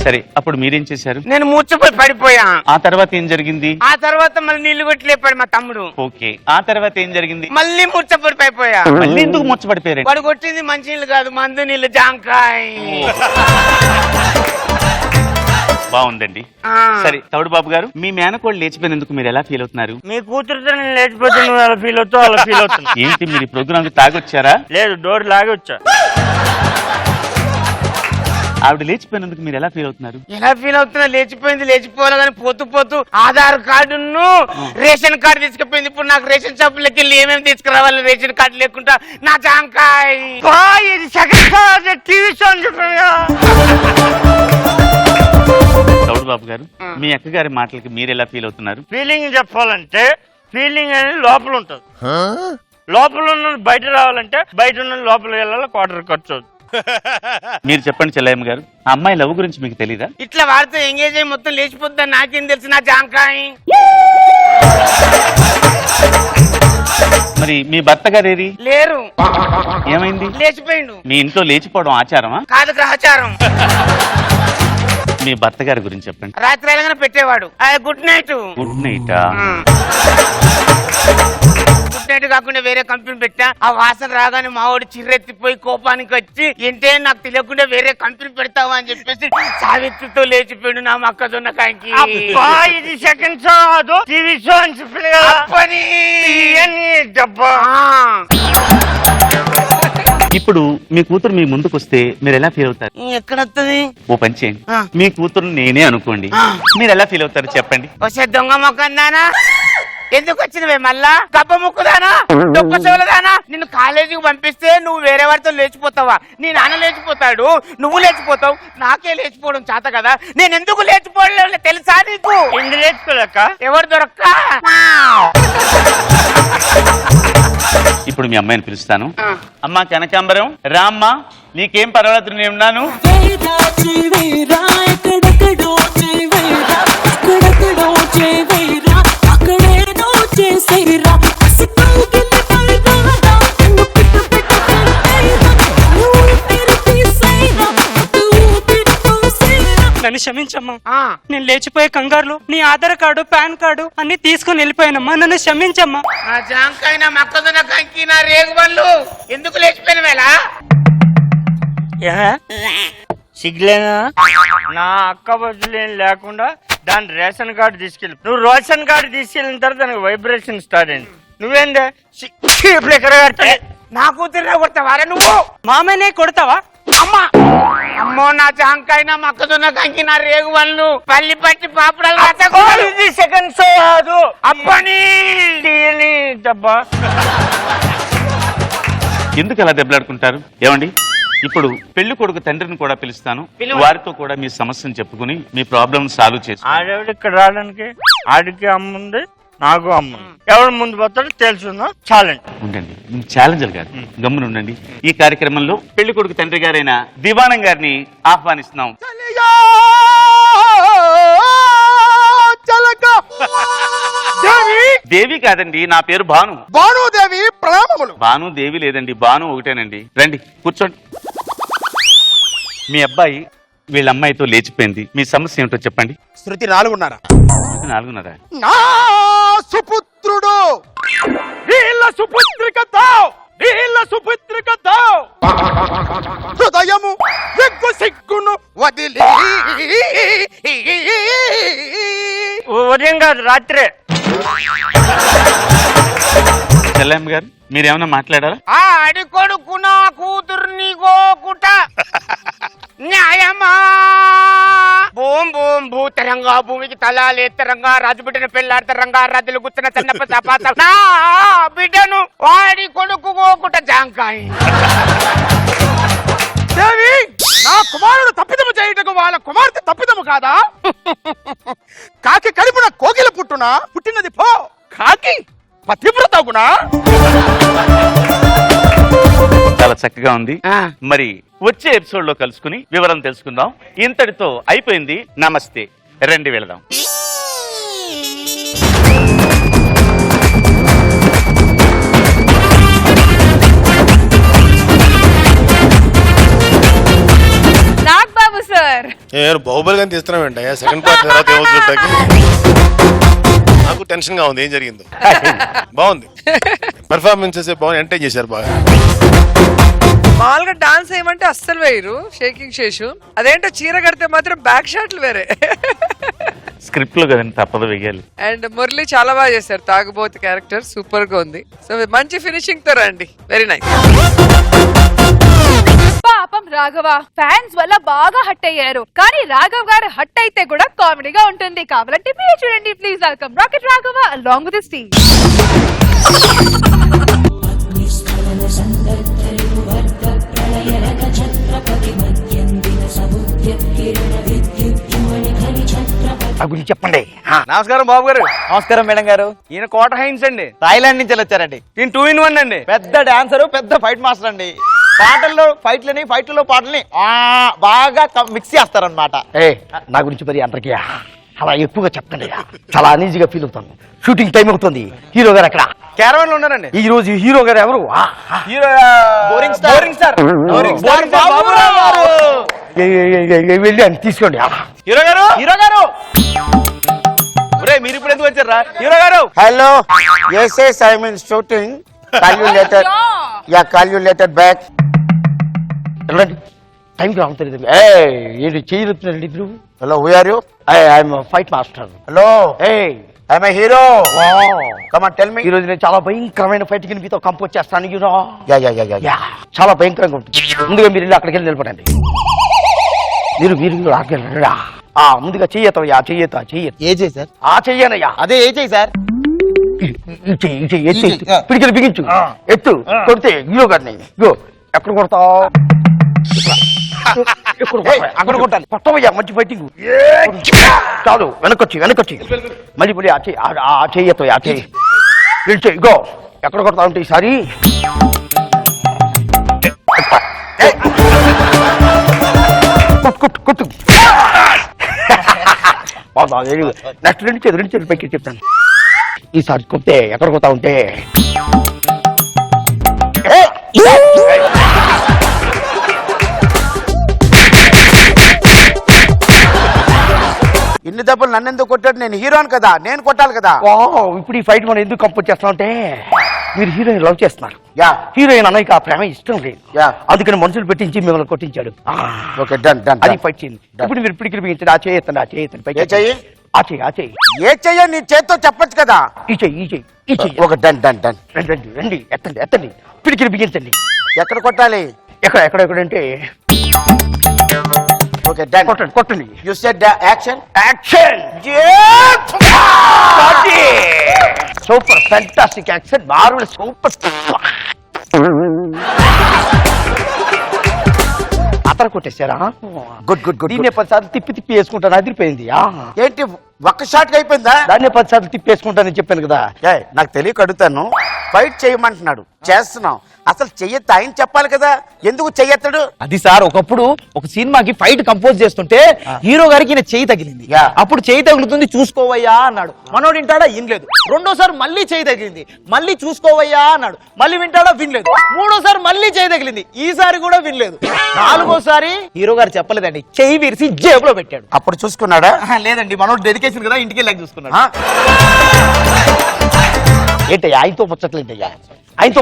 సరే, అప్పుడు మీరేం చేశారు? నేను మూర్చపోయి పడిపోయా. ఆ తర్వాత ఏం జరిగింది? ఆ తర్వాత మళ్ళీ నీళ్లు కొట్టి లేపాడు మా తమ్ముడు. ఓకే, ఆ తర్వాత ఏం జరిగింది? మళ్ళీ మూర్చపోయి పడిపోయా. మళ్ళీ ఎందుకు ముచ్చబడిపోయారు? వాడు కొట్టింది మంచి నీళ్ళు కాదు, మందు నీళ్ళు జాంకాయ్. బాగుందండి. సరే తౌడు బాబు గారు, మీ మేనకోళ్ళు లేచిపోయినందుకు మీరు ఎలా ఫీల్ అవుతున్నారు? మీ కూతురుతో నేను లేచిపోతే నువ్వు ఎలా ఫీల్ అవుతావు అలా ఫీల్ అవుతున్నా. ఏంటి మీరు ఈ ప్రోగ్రామ్ కి తాగొచ్చారా? లేదు, డోర్ లాగి వచ్చా. ఆవిడ లేచిపోయినందుకు మీరు ఎలా ఫీల్ అవుతున్నారు? ఎలా ఫీల్ అవుతున్నా? లేచిపోయింది లేచిపోవాలి కానీ పోతూ పోతూ ఆధార్ కార్డును రేషన్ కార్డు తీసుకుపోయింది. ఇప్పుడు నాకు రేషన్ షాపులకి వెళ్ళి ఏమేమి తీసుకురావాలి రేషన్ కార్డు లేకుండా నా జాంకాయ్. టీవీ షో తౌడు బాబు గారు, మీ అక్కగారి మాటలకి మీరు ఎలా ఫీల్ అవుతున్నారు? ఫీలింగ్ చెప్పాలంటే ఫీలింగ్ అనేది లోపల ఉంటుంది. లోపల ఉన్న బయట రావాలంటే బయట ఉన్న లోపల వెళ్ళాలి. క్వార్టర్ ఖర్చు అవుతుంది. మీరు చెప్పండి చెల్లయ్యమ్మ గారు, ఆ అమ్మాయి లవ్ గురించి మీకు తెలీదా? ఇట్లా వాడితే ఎంగేజ్ అయ్యి మొత్తం లేచిపోద్దని నాకేం తెలుసు నా జాంకాయ్. మరి మీ భర్త గారు ఏరి? లేరు. ఏమైంది? లేచిపోయిండు. మీ ఇంట్లో లేచిపోవడం ఆచారమా? కాదు, గ్రహచారం. మీ భర్త గారి గురించి చెప్పండి. రాత్రి వెళ్ళగానే పెట్టేవాడు good night. Good night. Good complaint కాకుండా వేరే కంపెనీ పెట్టా. ఆ వాసన రాగానే మా వాడు చిర్రెత్తిపోయి కోపానికి వచ్చి ఏంటే నాకు తెలియకుండా వేరే కంపెనీ పెడతావా అని చెప్పేసి సావిత్రితో లేచిపోయాడు నా మొక్కజొన్న కాయకి. ఇది సెకండ్ షో అదో టీవీ షో అని చెప్పలే డబ్బా. ఇప్పుడు మీ కూతురు మీ ముందుకు వస్తే మీరు ఎలా ఫీల్ అవుతారు? ఎక్కడొస్తుంది? ఓ పని చేయండి, మీ కూతురు నేనే అనుకోండి, మీరు ఎలా ఫీల్ అవుతారు చెప్పండి. వస్తే దొంగ మొక్కందానా, ఎందుకు వచ్చినవే మళ్ళా గబ్బ ముక్కుదానా, దొక్క చెవులదానా? నిన్ను కాలేజీకి పంపిస్తే నువ్వు వేరే వారితో లేచిపోతావా? నీ నాన్న లేచిపోతాడు, నువ్వు లేచిపోతావు, నాకే లేచిపోవడం చేత కదా. నేను ఎందుకు లేచిపోవడం తెలుసా నీకు? ఎందుకు లేచిపోలేక? ఎవరు దొరక్క? ఇప్పుడు మీ అమ్మాయిని పిలుస్తాను. అమ్మా కనకాంబరం రామ్మా, నీకేం పర్వాలేదు నేను ఉన్నాను. నన్ను క్షమించమ్మా, నేను లేచిపోయే కంగారులో నీ ఆధార్ కార్డు పాన్ కార్డు అన్ని తీసుకుని వెళ్ళిపోయానమ్మా, నన్ను క్షమించమ్మా. నా జాంకాయ నా మొక్కజొన్న కంకి నా రేగు బండ్లు ఎందుకు లేచిపోయిన వేళ సిగ్లేనా? నా అక్క బదులేం లేకుండా దాని రేషన్ కార్డు తీసుకెళ్ళి, నువ్వు రేషన్ కార్డు తీసుకెళ్ళిన తర్వాత దానికి వైబ్రేషన్ స్టార్ట్ అయింది. నువ్వేందే నా కూతురు కొడతావారా నువ్వు? మామనే కొడతావా? అమ్మా అమ్మో నా జాంకాయ నా మొక్కజొన్న కంకి నా రేగు బండ్లు పల్లి పట్టి పాపడాలు సెకండ్ షో కాదు అబ్బని డబ్బా. ఎందుకు అలా దెబ్బలాడుకుంటారు? ఏమండి, ఇప్పుడు పెళ్లి కొడుకు తండ్రిని కూడా పిలుస్తాను, వారితో కూడా మీ సమస్యను చెప్పుకుని మీ ప్రాబ్లమ్ సాల్వ్ చేసి. ఆడేవాడు ఇక్కడ రావడానికి, ఆడికి అమ్ముంది నాకు అమ్ముంది, ఎవరు ముందు పోతాడో తెలుసుందా? ఛాలెంజ్ ఉండండి, ఛాలెంజర్ గారు గమ్మున ఉండండి. ఈ కార్యక్రమంలో పెళ్లి కొడుకు తండ్రి గారైన దివానం గారిని ఆహ్వానిస్తున్నాం. దేవి కాదండి, నా పేరు భాను. భానుదేవి ప్రణామములు. భానుదేవి లేదండి, భాను ఒకటేనండి. రండి కూర్చోండి. మీ అబ్బాయి వీళ్ళ అమ్మాయితో లేచిపోయింది, మీ సమస్య ఏమిటో చెప్పండి. శృతి 4:30. 4:30. నా సుపుత్రుడు వీళ్ళ సుపుత్రికతో హృదయము సిగ్గును వదిలి ఉదయం కాదు రాత్రే. చెల్లెమ్మ గారు మీరేమన్నా మాట్లాడారా? ఆ అడి కొడుకు నా కూతుర్ని గోకుట న్యాయమా? భూమ్ భూమ్ భూతరంగా భూమికి తలాలేత్తరంగా రాజుబిడ్డన పెళ్లాడతరంగా రద్దులు గుర్తున్న చిన్నప్ప తపాత నా బిడ్డను వాడి కొడుకు గోకుట జాంకాయ. దేవి, నా కుమారుడు తప్పిదము చేయుటకు వాళ్ళ కుమార్తె తప్పిదము కాదా? కాకి కడుపున కోకిల పుట్టినది పో, కాకి పతివ్రతగునా? చాలా చక్కగా ఉంది. మరి వచ్చే ఎపిసోడ్ లో కలుసుకుని వివరం తెలుసుకుందాం. ఇంతటితో అయిపోయింది. నమస్తే, రండి వెళదాం. నాగబాబు సార్, నేను బాహుబలి గాని తీస్తున్నామంట సెకండ్ పార్ట్ తర్వాత ఏమవుతుంటాకి నాకు టెన్షన్ గా ఉంది. ఏం జరిగిందో బాగుంది, పెర్ఫార్మెన్సెస్ బాగుంది, ఎంటర్టైన్ చేశారు బాగా. మామూలుగా డాన్స్ ఏమంటే అస్సలు వేయరు, షేకింగ్ చేసు. అదేంటో చీర కడితే మాత్రం బ్యాక్ షాట్లు వేరే. స్క్రిప్ట్ లో కదండి, తప్పదు వెయ్యాలి. అండ్ మురళి చాలా బాగా చేశారు, తాగుబోతు క్యారెక్టర్ సూపర్ గా ఉంది. సో మంచి ఫినిషింగ్ తో రండి, వెరీ నైస్. పాపం రాఘవ ఫ్యాన్స్ వల్ల బాగా హట్ అయ్యారు, కానీ రాఘవ్ గారు హట్ అయితే కూడా కామెడీగా ఉంటుంది. కావాలంటే మీరు చూడండి. Please welcome rocket Raghava along with this team. గురించి చెప్పండి. నమస్కారం బాబు గారు. నమస్కారం మేడం గారు. ఈయన కోట హైన్స్ అండి, థాయిలాండ్ నుంచి వచ్చారండి. ఈయన 2 in 1 అండి, పెద్ద డాన్సర్, పెద్ద ఫైట్ మాస్టర్ అండి. పాటల్లో ఫైట్లని, ఫైట్లలో పాటల్ని బాగా మిక్స్ చేస్తారనమాట. నా గురించి మరి అందరికీ అలా ఎక్కువగా చెప్పండి, చాలా అనీజీగా ఫీల్ అవుతాను. షూటింగ్ టైం అవుతుంది, హీరో గారు అక్కడ క్యారవన్ లో ఉన్నారండి. ఈ రోజు హీరో గారు ఎవరు? హీరో బోరింగ్ స్టార్ బాబురావు గారు. వెళ్ళి అని తీసుకోండి. హీరో గారు, హీరో గారు మీరు ఇప్పుడు ఎందుకు వచ్చారా హీరో గారు? Hello yes I mean shooting calculator yeah calculator back టైంకి రావుతుంది ఏంటి చేయరుతున్నారండి ఇప్పుడు hello who are you I'm fight master. Hello I'm a hero come on tell me. ఈ రోజు నేను చాలా భయంకరమైన ఫైట్ కి మీతో కంపోజ్ చేస్తాను హీరో. యా చాలా భయంకరంగా ఉంటుంది. ముందుగా మీరు అక్కడికి వెళ్ళి నిలబడండి. మీరు అక్కడికి వెళ్ళండి. ముందుగా చెయ్యతయ్యా చెయ్యత ఏ చేయి సార్? చెయ్యనయ్యా. అదే ఏ చేయి సార్? పిడికిలు బిగించు ఎత్తు కొడితే హీరో గారిని ఎక్కడ కొడతావు? అక్కడ కొట్టాలి. కొట్టవయ్యా మంచి ఫైటింగ్ చాలు. వెనకొచ్చి మళ్ళీ చెయ్యతో చెయ్యి నిలిచే ఇగో ఎక్కడ కొడతా ఉంటే ఈసారి కొట్టు నెక్స్ట్ రెండు చేతులు పైకి చెప్తాను. ఈసారి కొట్టే ఎక్కడ కొడతా ఉంటే ఇన్ని దెబ్బలు నన్ను ఎందుకు కొట్టాడు? నేను హీరోని కదా, నేను కొట్టాలి కదా. ఇప్పుడు ఈ ఫైట్ మనం ఎందుకు కంపోజ్ చేస్తా ఉంటే మీరు హీరోయిన్ లవ్ చేస్తున్నారు. హీరోయిన్ అన్నయ్యకి ఆ ప్రేమ ఇష్టం లేదు. అందుకని మనుషులు పెట్టించి మిమ్మల్ని కొట్టించాడు. Okay done done. అది ఫైట్ చేయండి. ఇప్పుడు మీరు పిడికిలు బిగించండి. ఆ చేయొద్దండి. ఆ చెయ్యి ఏ చెయ్య నీ చేత్తో చెప్పొచ్చు కదా. ఈ చెయ్యి ఒక డన్ డన్ డన్. రండి ఎత్తండి పిడికిలు బిగించండి. ఎక్కడ కొట్టాలి? ఎక్కడంటే ఓకే డన్. కొట్టండి. You said action. Super fantastic action. Marvel super. అతను కొట్టేశారా? గుడ్. దీన్నే 10 సార్లు తిప్పి వేసుకుంటాను. అదిరిపోయింది. ఏంటి ఒక్క షాట్ అయిపోయిందా? దాన్నే 10 సార్లు తిప్పి వేసుకుంటానని చెప్పాను కదా. నాకు తెలియక అడుగుతాను. ఫైట్ చేయమంటున్నాడు, చేస్తున్నాం. అసలు చెయ్యొద్దు ఆయన చెప్పాలి కదా. ఎందుకు చెయ్యొత్తడు? అది సార్ ఒకప్పుడు ఒక సినిమాకి ఫైట్ కంపోజ్ చేస్తుంటే హీరో గారికి ఈయన చెయ్యి తగిలింది. అప్పుడు చెయ్యి తగులుతుంది చూసుకోవయ్యా అన్నాడు. మనోడు వింటాడా? వినలేదు. రెండోసారి మళ్ళీ చెయ్యి తగిలింది. మళ్ళీ చూసుకోవయ్యా అన్నాడు. మళ్ళీ వింటాడా? వినలేదు. మూడోసారి మళ్ళీ చెయ్యి తగిలింది. ఈసారి కూడా వినలేదు. నాలుగోసారి హీరో గారు చెప్పలేదండి, చెయ్యి విరిసి జేబులో పెట్టాడు. అప్పుడు చూసుకున్నాడా? లేదండి, మనోడు డెడికేషన్ కదా, ఇంటికి వెళ్ళాక చూసుకున్నాడు. ఏంటయ్యా ఆయనతో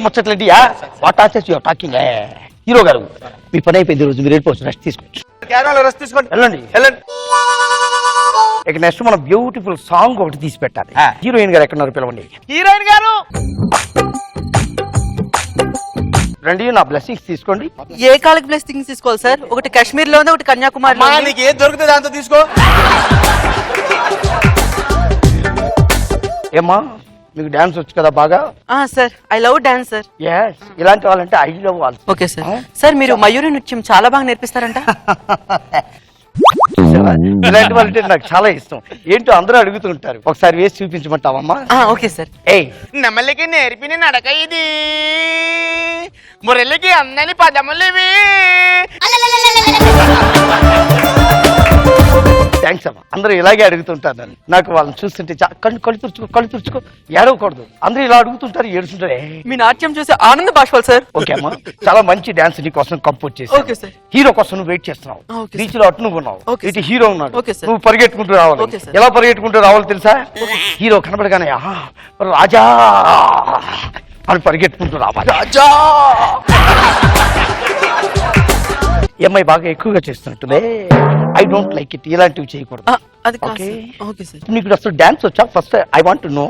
ముచ్చట్లేంటయ్యా? What archers you're talking? Hero గారు మీ పని అయిపోయింది. రోజు మీరు వెళ్ళిపోవచ్చు. రెస్ట్ తీసుకోవచ్చు. రెస్ట్ తీసుకోండి. వెళ్ళండి. ఇక నెక్స్ట్ మనం బ్యూటిఫుల్ సాంగ్ ఒకటి తీసి పెట్టాలి. హీరోయిన్ గారు ఎక్కడున్నారు? పిలవండి. హీరోయిన్ గారు రండి. నా బ్లెస్సింగ్స్ తీసుకోండి. ఏ కాలకి బ్లెస్సింగ్స్ తీసుకోవాలి సార్? ఒకటి కాశ్మీర్ లో ఉంది, ఒకటి కన్యాకుమారి లో. నీకు ఏది దొరికితే దాంతో తీసుకో. ఏమ్మా మీకు డాన్స్ వచ్చు కదా బాగా? Sir I love dance sir. ఇలాంటి వాళ్ళంటే ఐ లవ్ వాళ్ళు. Okay sir. సార్ మీరు మయూరి నృత్యం చాలా బాగా నేర్పిస్తారంట. ఇలాంటి వాళ్ళంటే నాకు చాలా ఇష్టం. ఏంటో అందరూ అడుగుతుంటారు. ఒకసారి వేసి చూపించమంటావమ్మా? Okay sir. నెమలికి నేర్పిన నడక ఇది, మురళికి అందని పదములివి. థ్యాంక్స్ అమ్మా. అందరూ ఇలాగే అడుగుతుంటారు నన్ను. నాకు వాళ్ళని చూస్తుంటే కళ్ళు తుడుచుకో ఏడవకూడదు. అందరూ ఇలా అడుగుతుంటారు, ఏడుస్తుంటారు. మీ నాట్యం చూసి ఆనంద బాష్పాలు సార్. ఓకే అమ్మా, చాలా మంచి డాన్స్ నీ కోసం కంపోజ్ చేసి. Okay sir. హీరో కోసం నువ్వు వెయిట్ చేస్తున్నావు. బీచ్ లో అటు నువ్వు ఉన్నావు, ఇటు హీరో ఉన్నాడు. Okay sir. నువ్వు పరిగెట్టుకుంటూ రావాలి. ఎలా పరిగెట్టుకుంటూ రావాలో తెలుసా? హీరో కనబడగానే రాజా అని పరిగెట్టుకుంటూ రావాలి. రాజా ఈ అమ్మాయి బాగా ఎక్కువగా చేస్తున్నట్టుందే. I don't like it. ఇలాంటివి చేయకూడదు. నీకు అసలు డాన్స్ వచ్చా? First I want to know.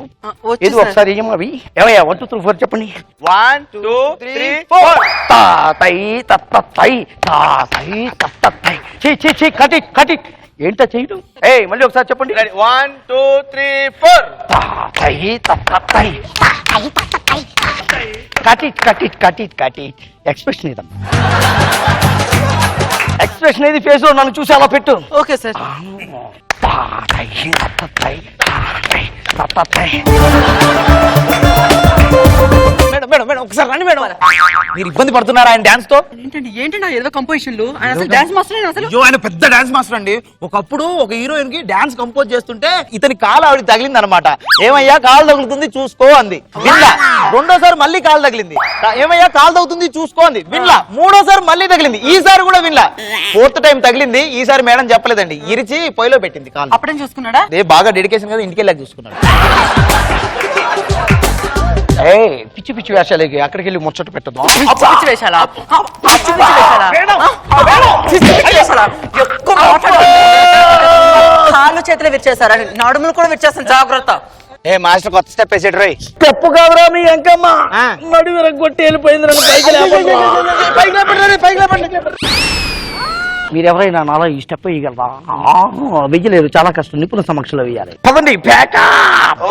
ఏది ఒకసారి ఏమవి ఏమయ్యా 1 2 3 4 చెప్పండి. 1 2 3 4. తాతై తత్తై తాతై తత్తై. చీ కట్ ఇట్. ఏంటా చేయడం? మళ్ళీ ఒకసారి చెప్పండి. 1 2 3 4. తాతై తత్తై. Cut it. ఎక్స్ప్రెషన్ ఇదమ్మా. ఎక్స్ప్రెషన్ ఏది ఫేస్ లో నన్ను చూసి అలా పెట్టు. Okay sir. మేడం ఒకసారి రండి మేడం. మీరు ఇబ్బంది పడుతున్నారా ఆయన డాన్స్ తో? ఏంటి నా ఏదో కంపోజిషన్లు ఆయన అసలు డాన్స్ మాస్టర్ అసలు. అయ్యో ఆయన పెద్ద డాన్స్ మాస్టర్ అండి. ఒకప్పుడు ఒక హీరోయిన్ కి డాన్స్ కంపోజ్ చేస్తుంటే ఇతని కాలు ఆవిడకి తగిలింది అనమాట. ఏమయ్యా కాలు తగులుతుంది చూసుకో అంది, విన్లా. రెండోసారి మళ్ళీ కాలు తగిలింది, ఏమయ్యా కాలు తగులుతుంది చూసుకో అంది, విన్లా. మూడోసారి మళ్ళీ తగిలింది, ఈసారి కూడా విన్లా. ఫోర్త్ టైం తగిలింది, ఈసారి మేడం చెప్పలేదండి, ఇరిచి పొయ్యిలో పెట్టింది కాలు. అప్పుడేం చూసుకున్నాడా? బాగా డెడికేషన్ కదా, ఇంటికి వెళ్ళాక చూసుకున్నాడు. పిచ్చి పిచ్చి వేషాలకి అక్కడికి వెళ్ళి ముచ్చట పెట్టదు. పిచ్చి వేషాలా? పిచ్చి వేషాలా? కాళ్ళు చేతులు విరిచేసారా? నడుములు కూడా విరిచేస్తాను, జాగ్రత్త. ఏ మాస్టర్ కొత్త స్టెప్ వేసాడు రోయ్. చెప్పు కాదురా మీ ఎంకమ్మ నడు విరగొట్టి వెళ్ళిపోయింది. మీరు ఎవరైనా నాలో ఈ స్టెప్ వేయగలరా? వెయ్యలేరు, చాలా కష్టం, నిపుణ సమక్షంలో వేయాలి. పదండి ప్యాకప్.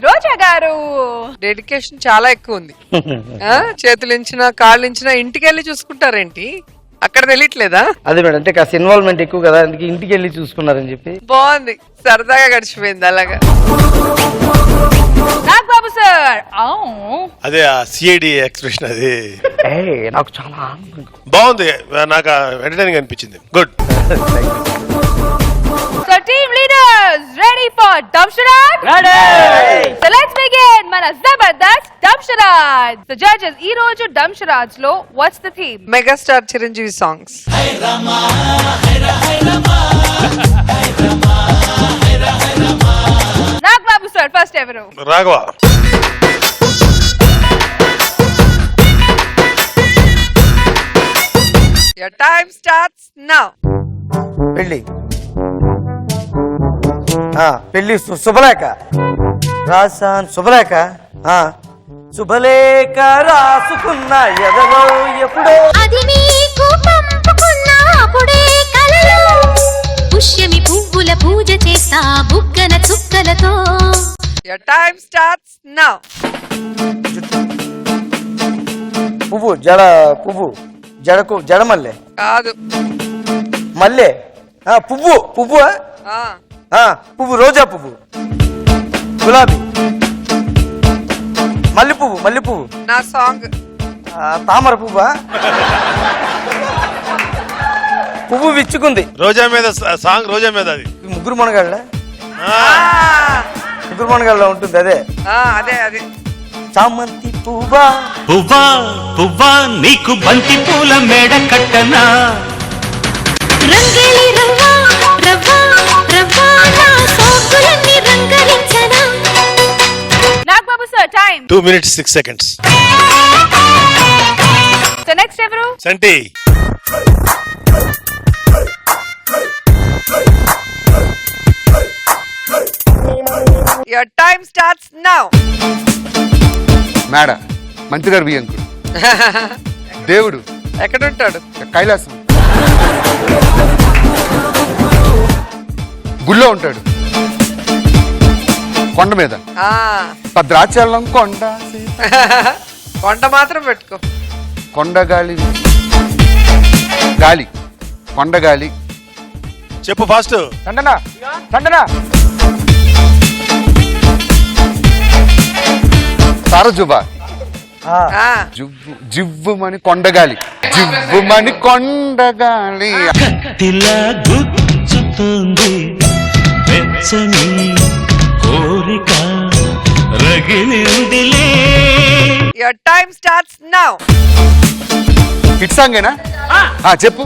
రోజా గారు డెడికేషన్ చాలా ఎక్కువ ఉంది. చేతులు ఇంచినా కాళ్ళు ఇంచినా ఇంటికి వెళ్ళి చూసుకుంటారేంటి? అక్కడ తెలియట్లేదా? అదే మేడం, అంటే కాస్త ఇన్వాల్వ్మెంట్ ఎక్కువ కదా, అందుకే ఇంటికి వెళ్ళి చూసుకున్నారని చెప్పి. బాగుంది, సరదాగా గడిచిపోయింది అలాగా. నాగబాబు సార్ అదే ఆ సిఐడి ఎక్స్ప్రెషన్ అది నాకు చాలా బాగుంది, నాకు ఎంటర్టైనింగ్ అనిపించింది. Good. So team leaders ready for Damsharad? Ready! So let's begin mana Zabardast Damsharad. So judges, ee roju Damsharads lo what's the theme? Megastar Chiranjeevi songs. Nagbabu sir first ever. Raghava. Your time starts now. పెళ్ళి పెళ్లి శుభలేఖ రాసాన్, శుభలేఖ శుభలేఖ రాసుకున్న ఎదలో ఎప్పుడో అది నీకు పంపుకున్నప్పుడే కలలో పుష్యమి పువ్వుల పూజ చేస్తా బుగ్గన చుక్కలతో. Your time starts now. పువ్వు జడ, పువ్వు జడకు జడమల్లె కాదు, మల్లె. పువ్వు పువ్వు పువ్వు రోజా పువ్వు, గులాబీ, మల్లె పువ్వు, మల్లె పువ్వు. నా సాంగ్ తామర పువ్వా? పువ్వు విచ్చుకుంది. రోజా మీద సాంగ్, రోజా మీద అది ముగ్గురు మనగాళ్ళ, ముగ్గురు మనగాళ్ళ ఉంటుంది అదే. అదే అదే. చామంతి పువ్వా పువ్వా పువ్వా నీకు బంతి పూల మేడ కట్టనా, రంగేలి రవ్వా రవ్వా రవ్వా నా సోకులన్నీ రంగరించనా. Nagbabu sir time 2 minutes 6 seconds. So next ever Santi. Your time starts now. మేడ మంత్రి గారు బియ్యంకుడు, దేవుడు ఎక్కడుంటాడు? కైలాసం, గుళ్ళో ఉంటాడు, కొండ మీద, భద్రాచలం కొండ, కొండ మాత్రం పెట్టుకో. కొండ గాలి, గాలి, కొండ గాలి. చెప్పు ఫాస్ట్. దండనా దండనా. సారజుబా, జివ్వుమని కొండగాలి, జివ్వుమని కొండగాలి. తిలా గుచ్చుతుంది వెచ్చని కోరిక రగిలిందిలే. Your time starts now. Hit సాంగేనా? చెప్పు.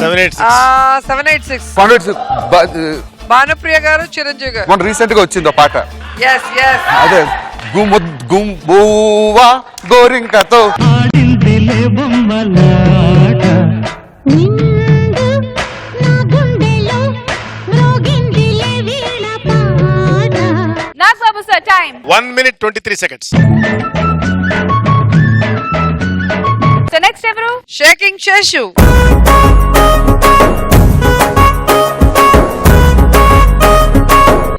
786. భానుప్రియ గారు, చిరంజీవి గారు. మొన్న రీసెంట్ గా వచ్చింది ఒక పాట. Yes, yes. అదే గుంబువా గోరింకతో. Nagbabu sir time 1 minute 23 seconds. So next ever Shaking Sheshu.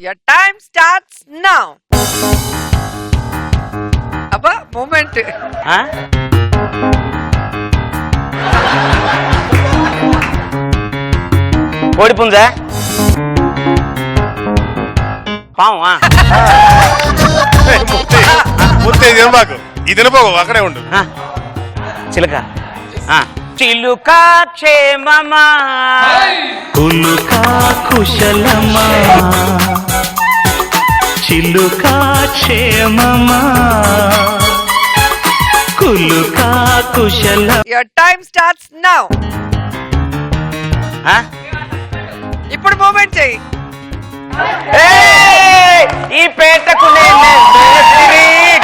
Your time starts now. Abba, moment. కోడి పుంజా పావా ముత్తే తినబాకు ఇది తినపోకు అక్కడే ఉండు. చిలక చిలుక క్షేమమా కులుకా కుశలమా చిలుకా క్షేమమా కులుకా కుశల. Your time starts now. ఇప్పుడు మూమెంట్ చెయ్యి. ఈ పేటకు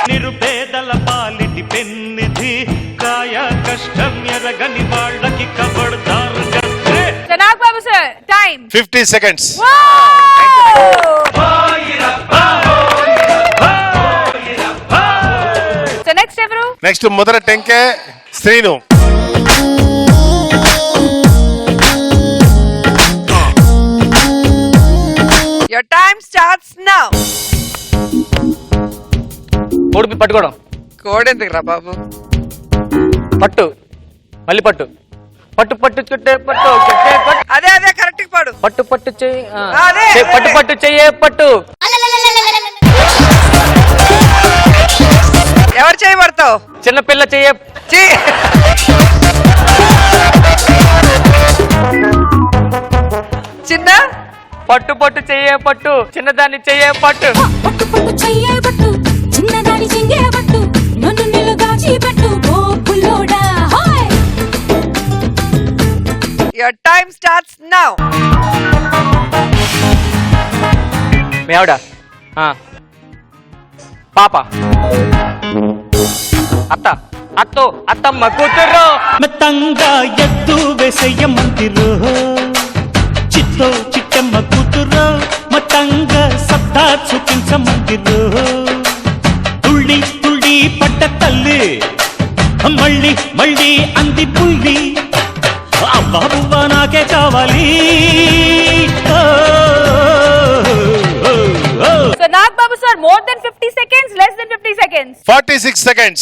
నిరుపేదల పాలిటి పెన్నిధి కాయ కష్టం ఎరగని వాళ్ళకి కబడ్దారు. So Nagbabu sir, time. 50 seconds. So next ఎవరు? నెక్స్ట్ మొదట టెంకే Srinu. Your time starts now. కోడిపి పట్టుకోవడం. కోడి ఎందుకురా బాబు? పట్టు మళ్ళీ పట్టు పట్టు పట్టు చుట్టే పట్టు చుట్టే పట్టు. అదే అదే కరెక్ట్ పాడు. పట్టు పట్టు చెయ్యి అదే, పట్టు అదే. పట్టు చెయ్యే పట్టు. ఎవరు చేయబడతావు? చిన్నపిల్ల చెయ్యే. చిన్న పట్టు పట్టు చెయ్యే పట్టు చిన్నదాన్ని చెయ్యే పట్టు. పట్టు పట్టు చెయ్యబట్టు చిన్నదాని చెయ్యబట్టు నన్ను నిలుగాచి పెట్టు గోపులోడా. Hi Your time starts now. మేవడా పాప అత్త అత్తో అత్తమ్మ కూతురు. మెత్తంగా ఎద్దు వేసయ్యమంతిరు చిత్తో చిట్టమ్మ కూతురు మతంగా సత్తా చూపించమంతిరు. తుళ్ళి తుళ్ళి పడ్డ తల్లి మళ్ళీ మళ్ళీ అంది పుల్లి అవ్వా బువ్వ నాకే కావాలి. So Nagbabu sir, more than 50 seconds, less than 50 seconds. 46 seconds.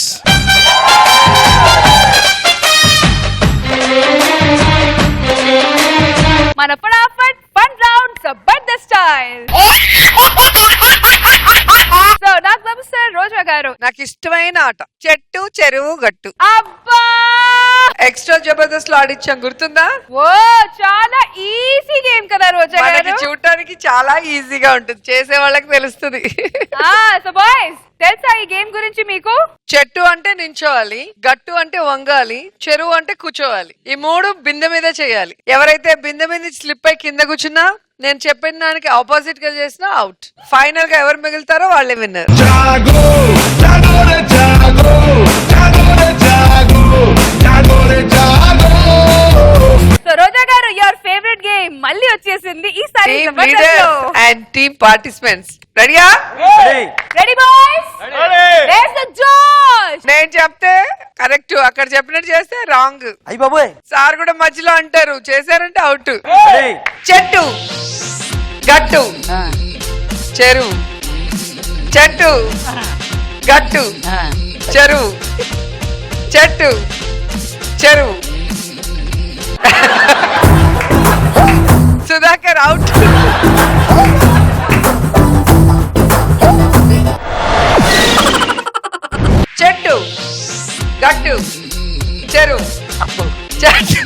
మన ఫటాఫట్ fun round Jabardasth style. So Nagababu sir, Roja గారు, నాకు ఇష్టమైన ఆట చెట్టు చెరువు గట్టు. అబ్బా ఎక్స్ట్రా జబర్దస్త్ లో ఆడిచ్చాం, గుర్తుందా? ఓ చాలా ఈజీ గేమ్ కదా రోజా మనకి గారు. చూడటానికి చాలా ఈజీగా ఉంటుంది, చేసే వాళ్ళకి తెలుస్తుంది. సో బాయ్స్, తెలుసా ఈ గేమ్ గురించి మీకు? చెట్టు అంటే నించోవాలి, గట్టు అంటే వంగాలి, చెరువు అంటే కూర్చోవాలి. ఈ మూడు బిందె మీద చేయాలి. ఎవరైతే బిందె మీద స్లిప్ అయి కింద కూర్చున్నా, నేను చెప్పిన దానికి ఆపోజిట్ గా చేసినా అవుట్. ఫైనల్ గా ఎవరు మిగులుతారో వాళ్ళే విన్నర్. సో రోజా గారు, యువర్ ఫేవరెట్ గేమ్ మళ్ళీ వచ్చేసింది ఈసారి. Team leaders and team participants రెడీయా? Ready boys? దేర్స్ ద జోష్. నేను చెప్తే కరెక్ట్, అక్కడ చెప్పినట్టు చేస్తే రాంగ్. అయ్య బాబోయ్, సార్ కూడా మధ్యలో అంటారు, చేశారంటే అవుట్. చెట్టు గట్టు చెరువు, చెట్టు గట్టు చెరువు, చెట్టు చెరువు. సుధాకర్ అవుట్. చెట్టు గట్టు చెరువు, చెట్టు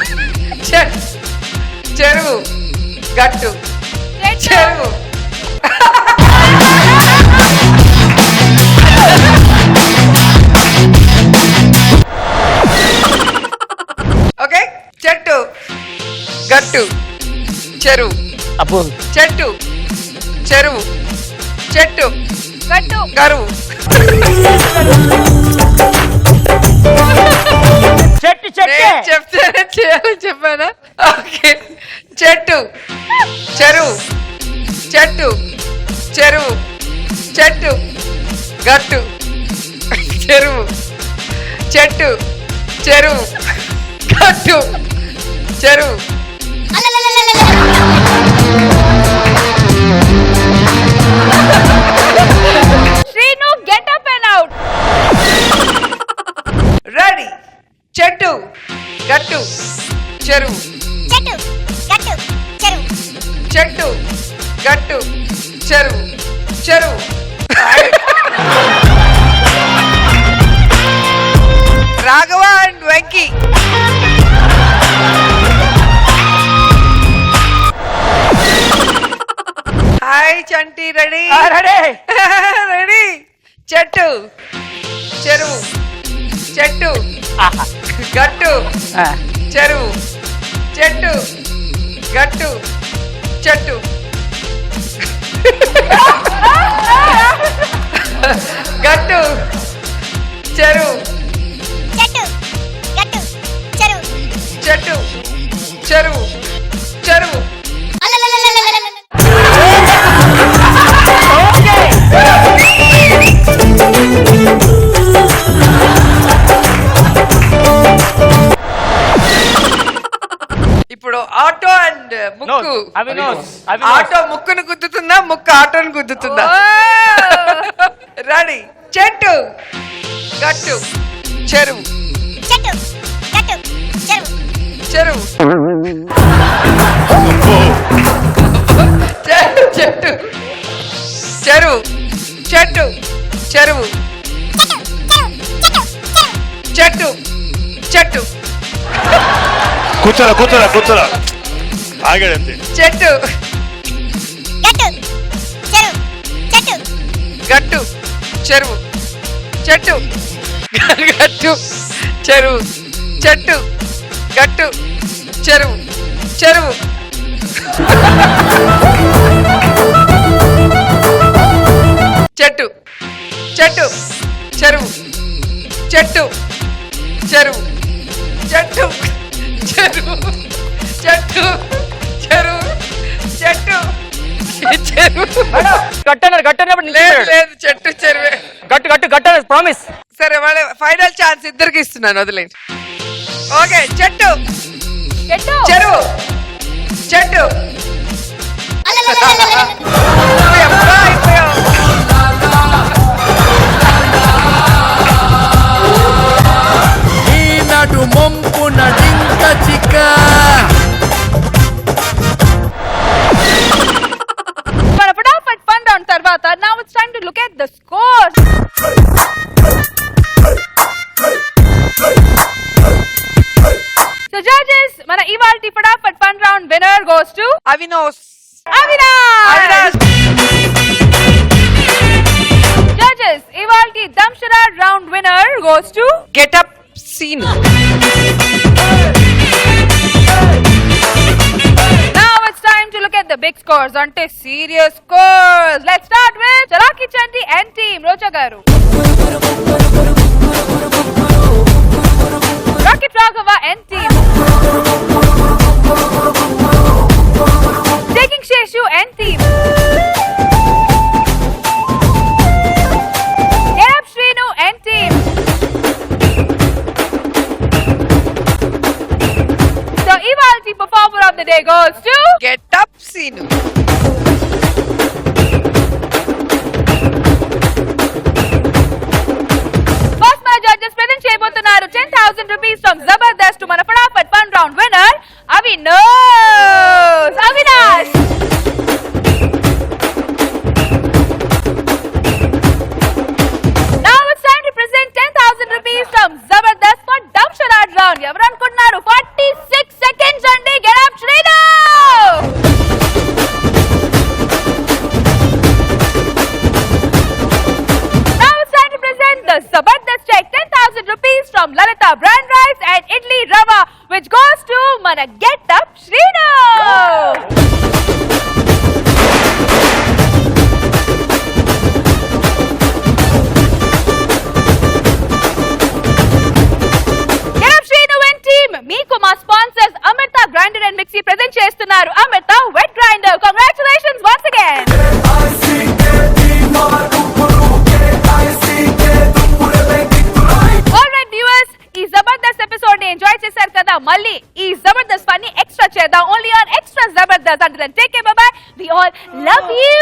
చెరువు గట్టు చెరువు. ఓకే, చెట్టు గట్టు చెరువు, అబ్బో చెట్టు చెరువు, చెట్టు గట్టు గరువు. చెట్టు నేను చెప్తానే చేయాలని చెప్పానా? ఓకే, చెట్టు చెరువు, చెట్టు చెరువు, చెట్టు గట్టు చెరువు, చెట్టు చెరువు గట్టు చెరువు. Srinu, get up and out. Ready, చెట్టు గట్టు చెరువు, చెట్టు గట్టు చెరువు, చెట్టు గట్టు చెరువు చెరువు Raghava and Venky hi Chanti ready ready చెట్టు చెరువు చెట్టు గట్టు చెరువు చెట్టు గట్టు చెట్టు గట్టు చెరువు చెట్టు చెరువు చెరువు ఇప్పుడు ఆటో అండ్ ముక్కు ఆటో ముక్కును గుద్దుతుందా ముక్కు ఆటోను గుద్దుతుందా రెడీ చెట్టు గట్టు చెరువు చెరువు చెట్టు చెరువు చెట్టు చెరువు చెట్టు చెట్టు కూర్చోరా కూర్చోరా కూర్చోరా ఆగాడంతే చెట్టు గట్టు చెరువు చెట్టు గట్టు చెరువు చెట్టు గట్టు చెరువు చెరువు చెట్టు చెట్టు చెరువు చెట్టు చెరువు చెట్టు చెరువు చెట్టు చెరువు చెట్టు చెరువు లేదు చెట్టు చెరువే గట్టు గట్టు గట్టు ప్రామిస్. సరే వాళ్ళ ఫైనల్ ఛాన్స్ ఇద్దరికి ఇస్తున్నాను వదిలేండి. ఓకే చెట్టు చెరువు చెట్టు ఈనాడు మొంపు నడింక చిక్క మన ఫటాఫట్ ఫన్ రౌండ్ తర్వాత now it's time to look at the scores. So judges, మన ఇవాల్టి ఫటాఫట్ fun round winner goes to Avinash. Judges, ఇవాల్టి dumb charades round winner goes to Get Up Scene. Now it's time to look at the big scores. Ante serious scores. Let's start with Chalaki Chanti and team. Rocha garu. Rocket Raghava and team. Taking Sheshu and team. Gerab Shrinu and team. So Ivalti performer of the day goes to Get Up Scene. First my judges present చేయబోతున్నారు 10,000 rupees from Zabardast to మన ఫటాఫట్ fun round winner Avinash. Now it's time to present 10,000 rupees from Zabardast for Damsharad round. ఎవరు అనుకుంటున్నారు 46 seconds అండి. Get up Shrinu. Now it's time to present the Zabardast check 10,000 rupees from Lalita Brand Rice and Idli Rava which goes to mana Get Up Shrinu. Get Up Shrinu and team మీకు మా sponsors Amrutha grinder and mixie present చేస్తున్నారు. Amrutha wet grinder. Congratulations once again. Alright viewers, ఈ Jabardasth episode ని enjoy చేశారు కదా. మళ్ళీ ఈ Jabardasth fun ని ఎక్స్ట్రా చేద్దాం only on extra Jabardasth. And then take care, bye bye. We all love you.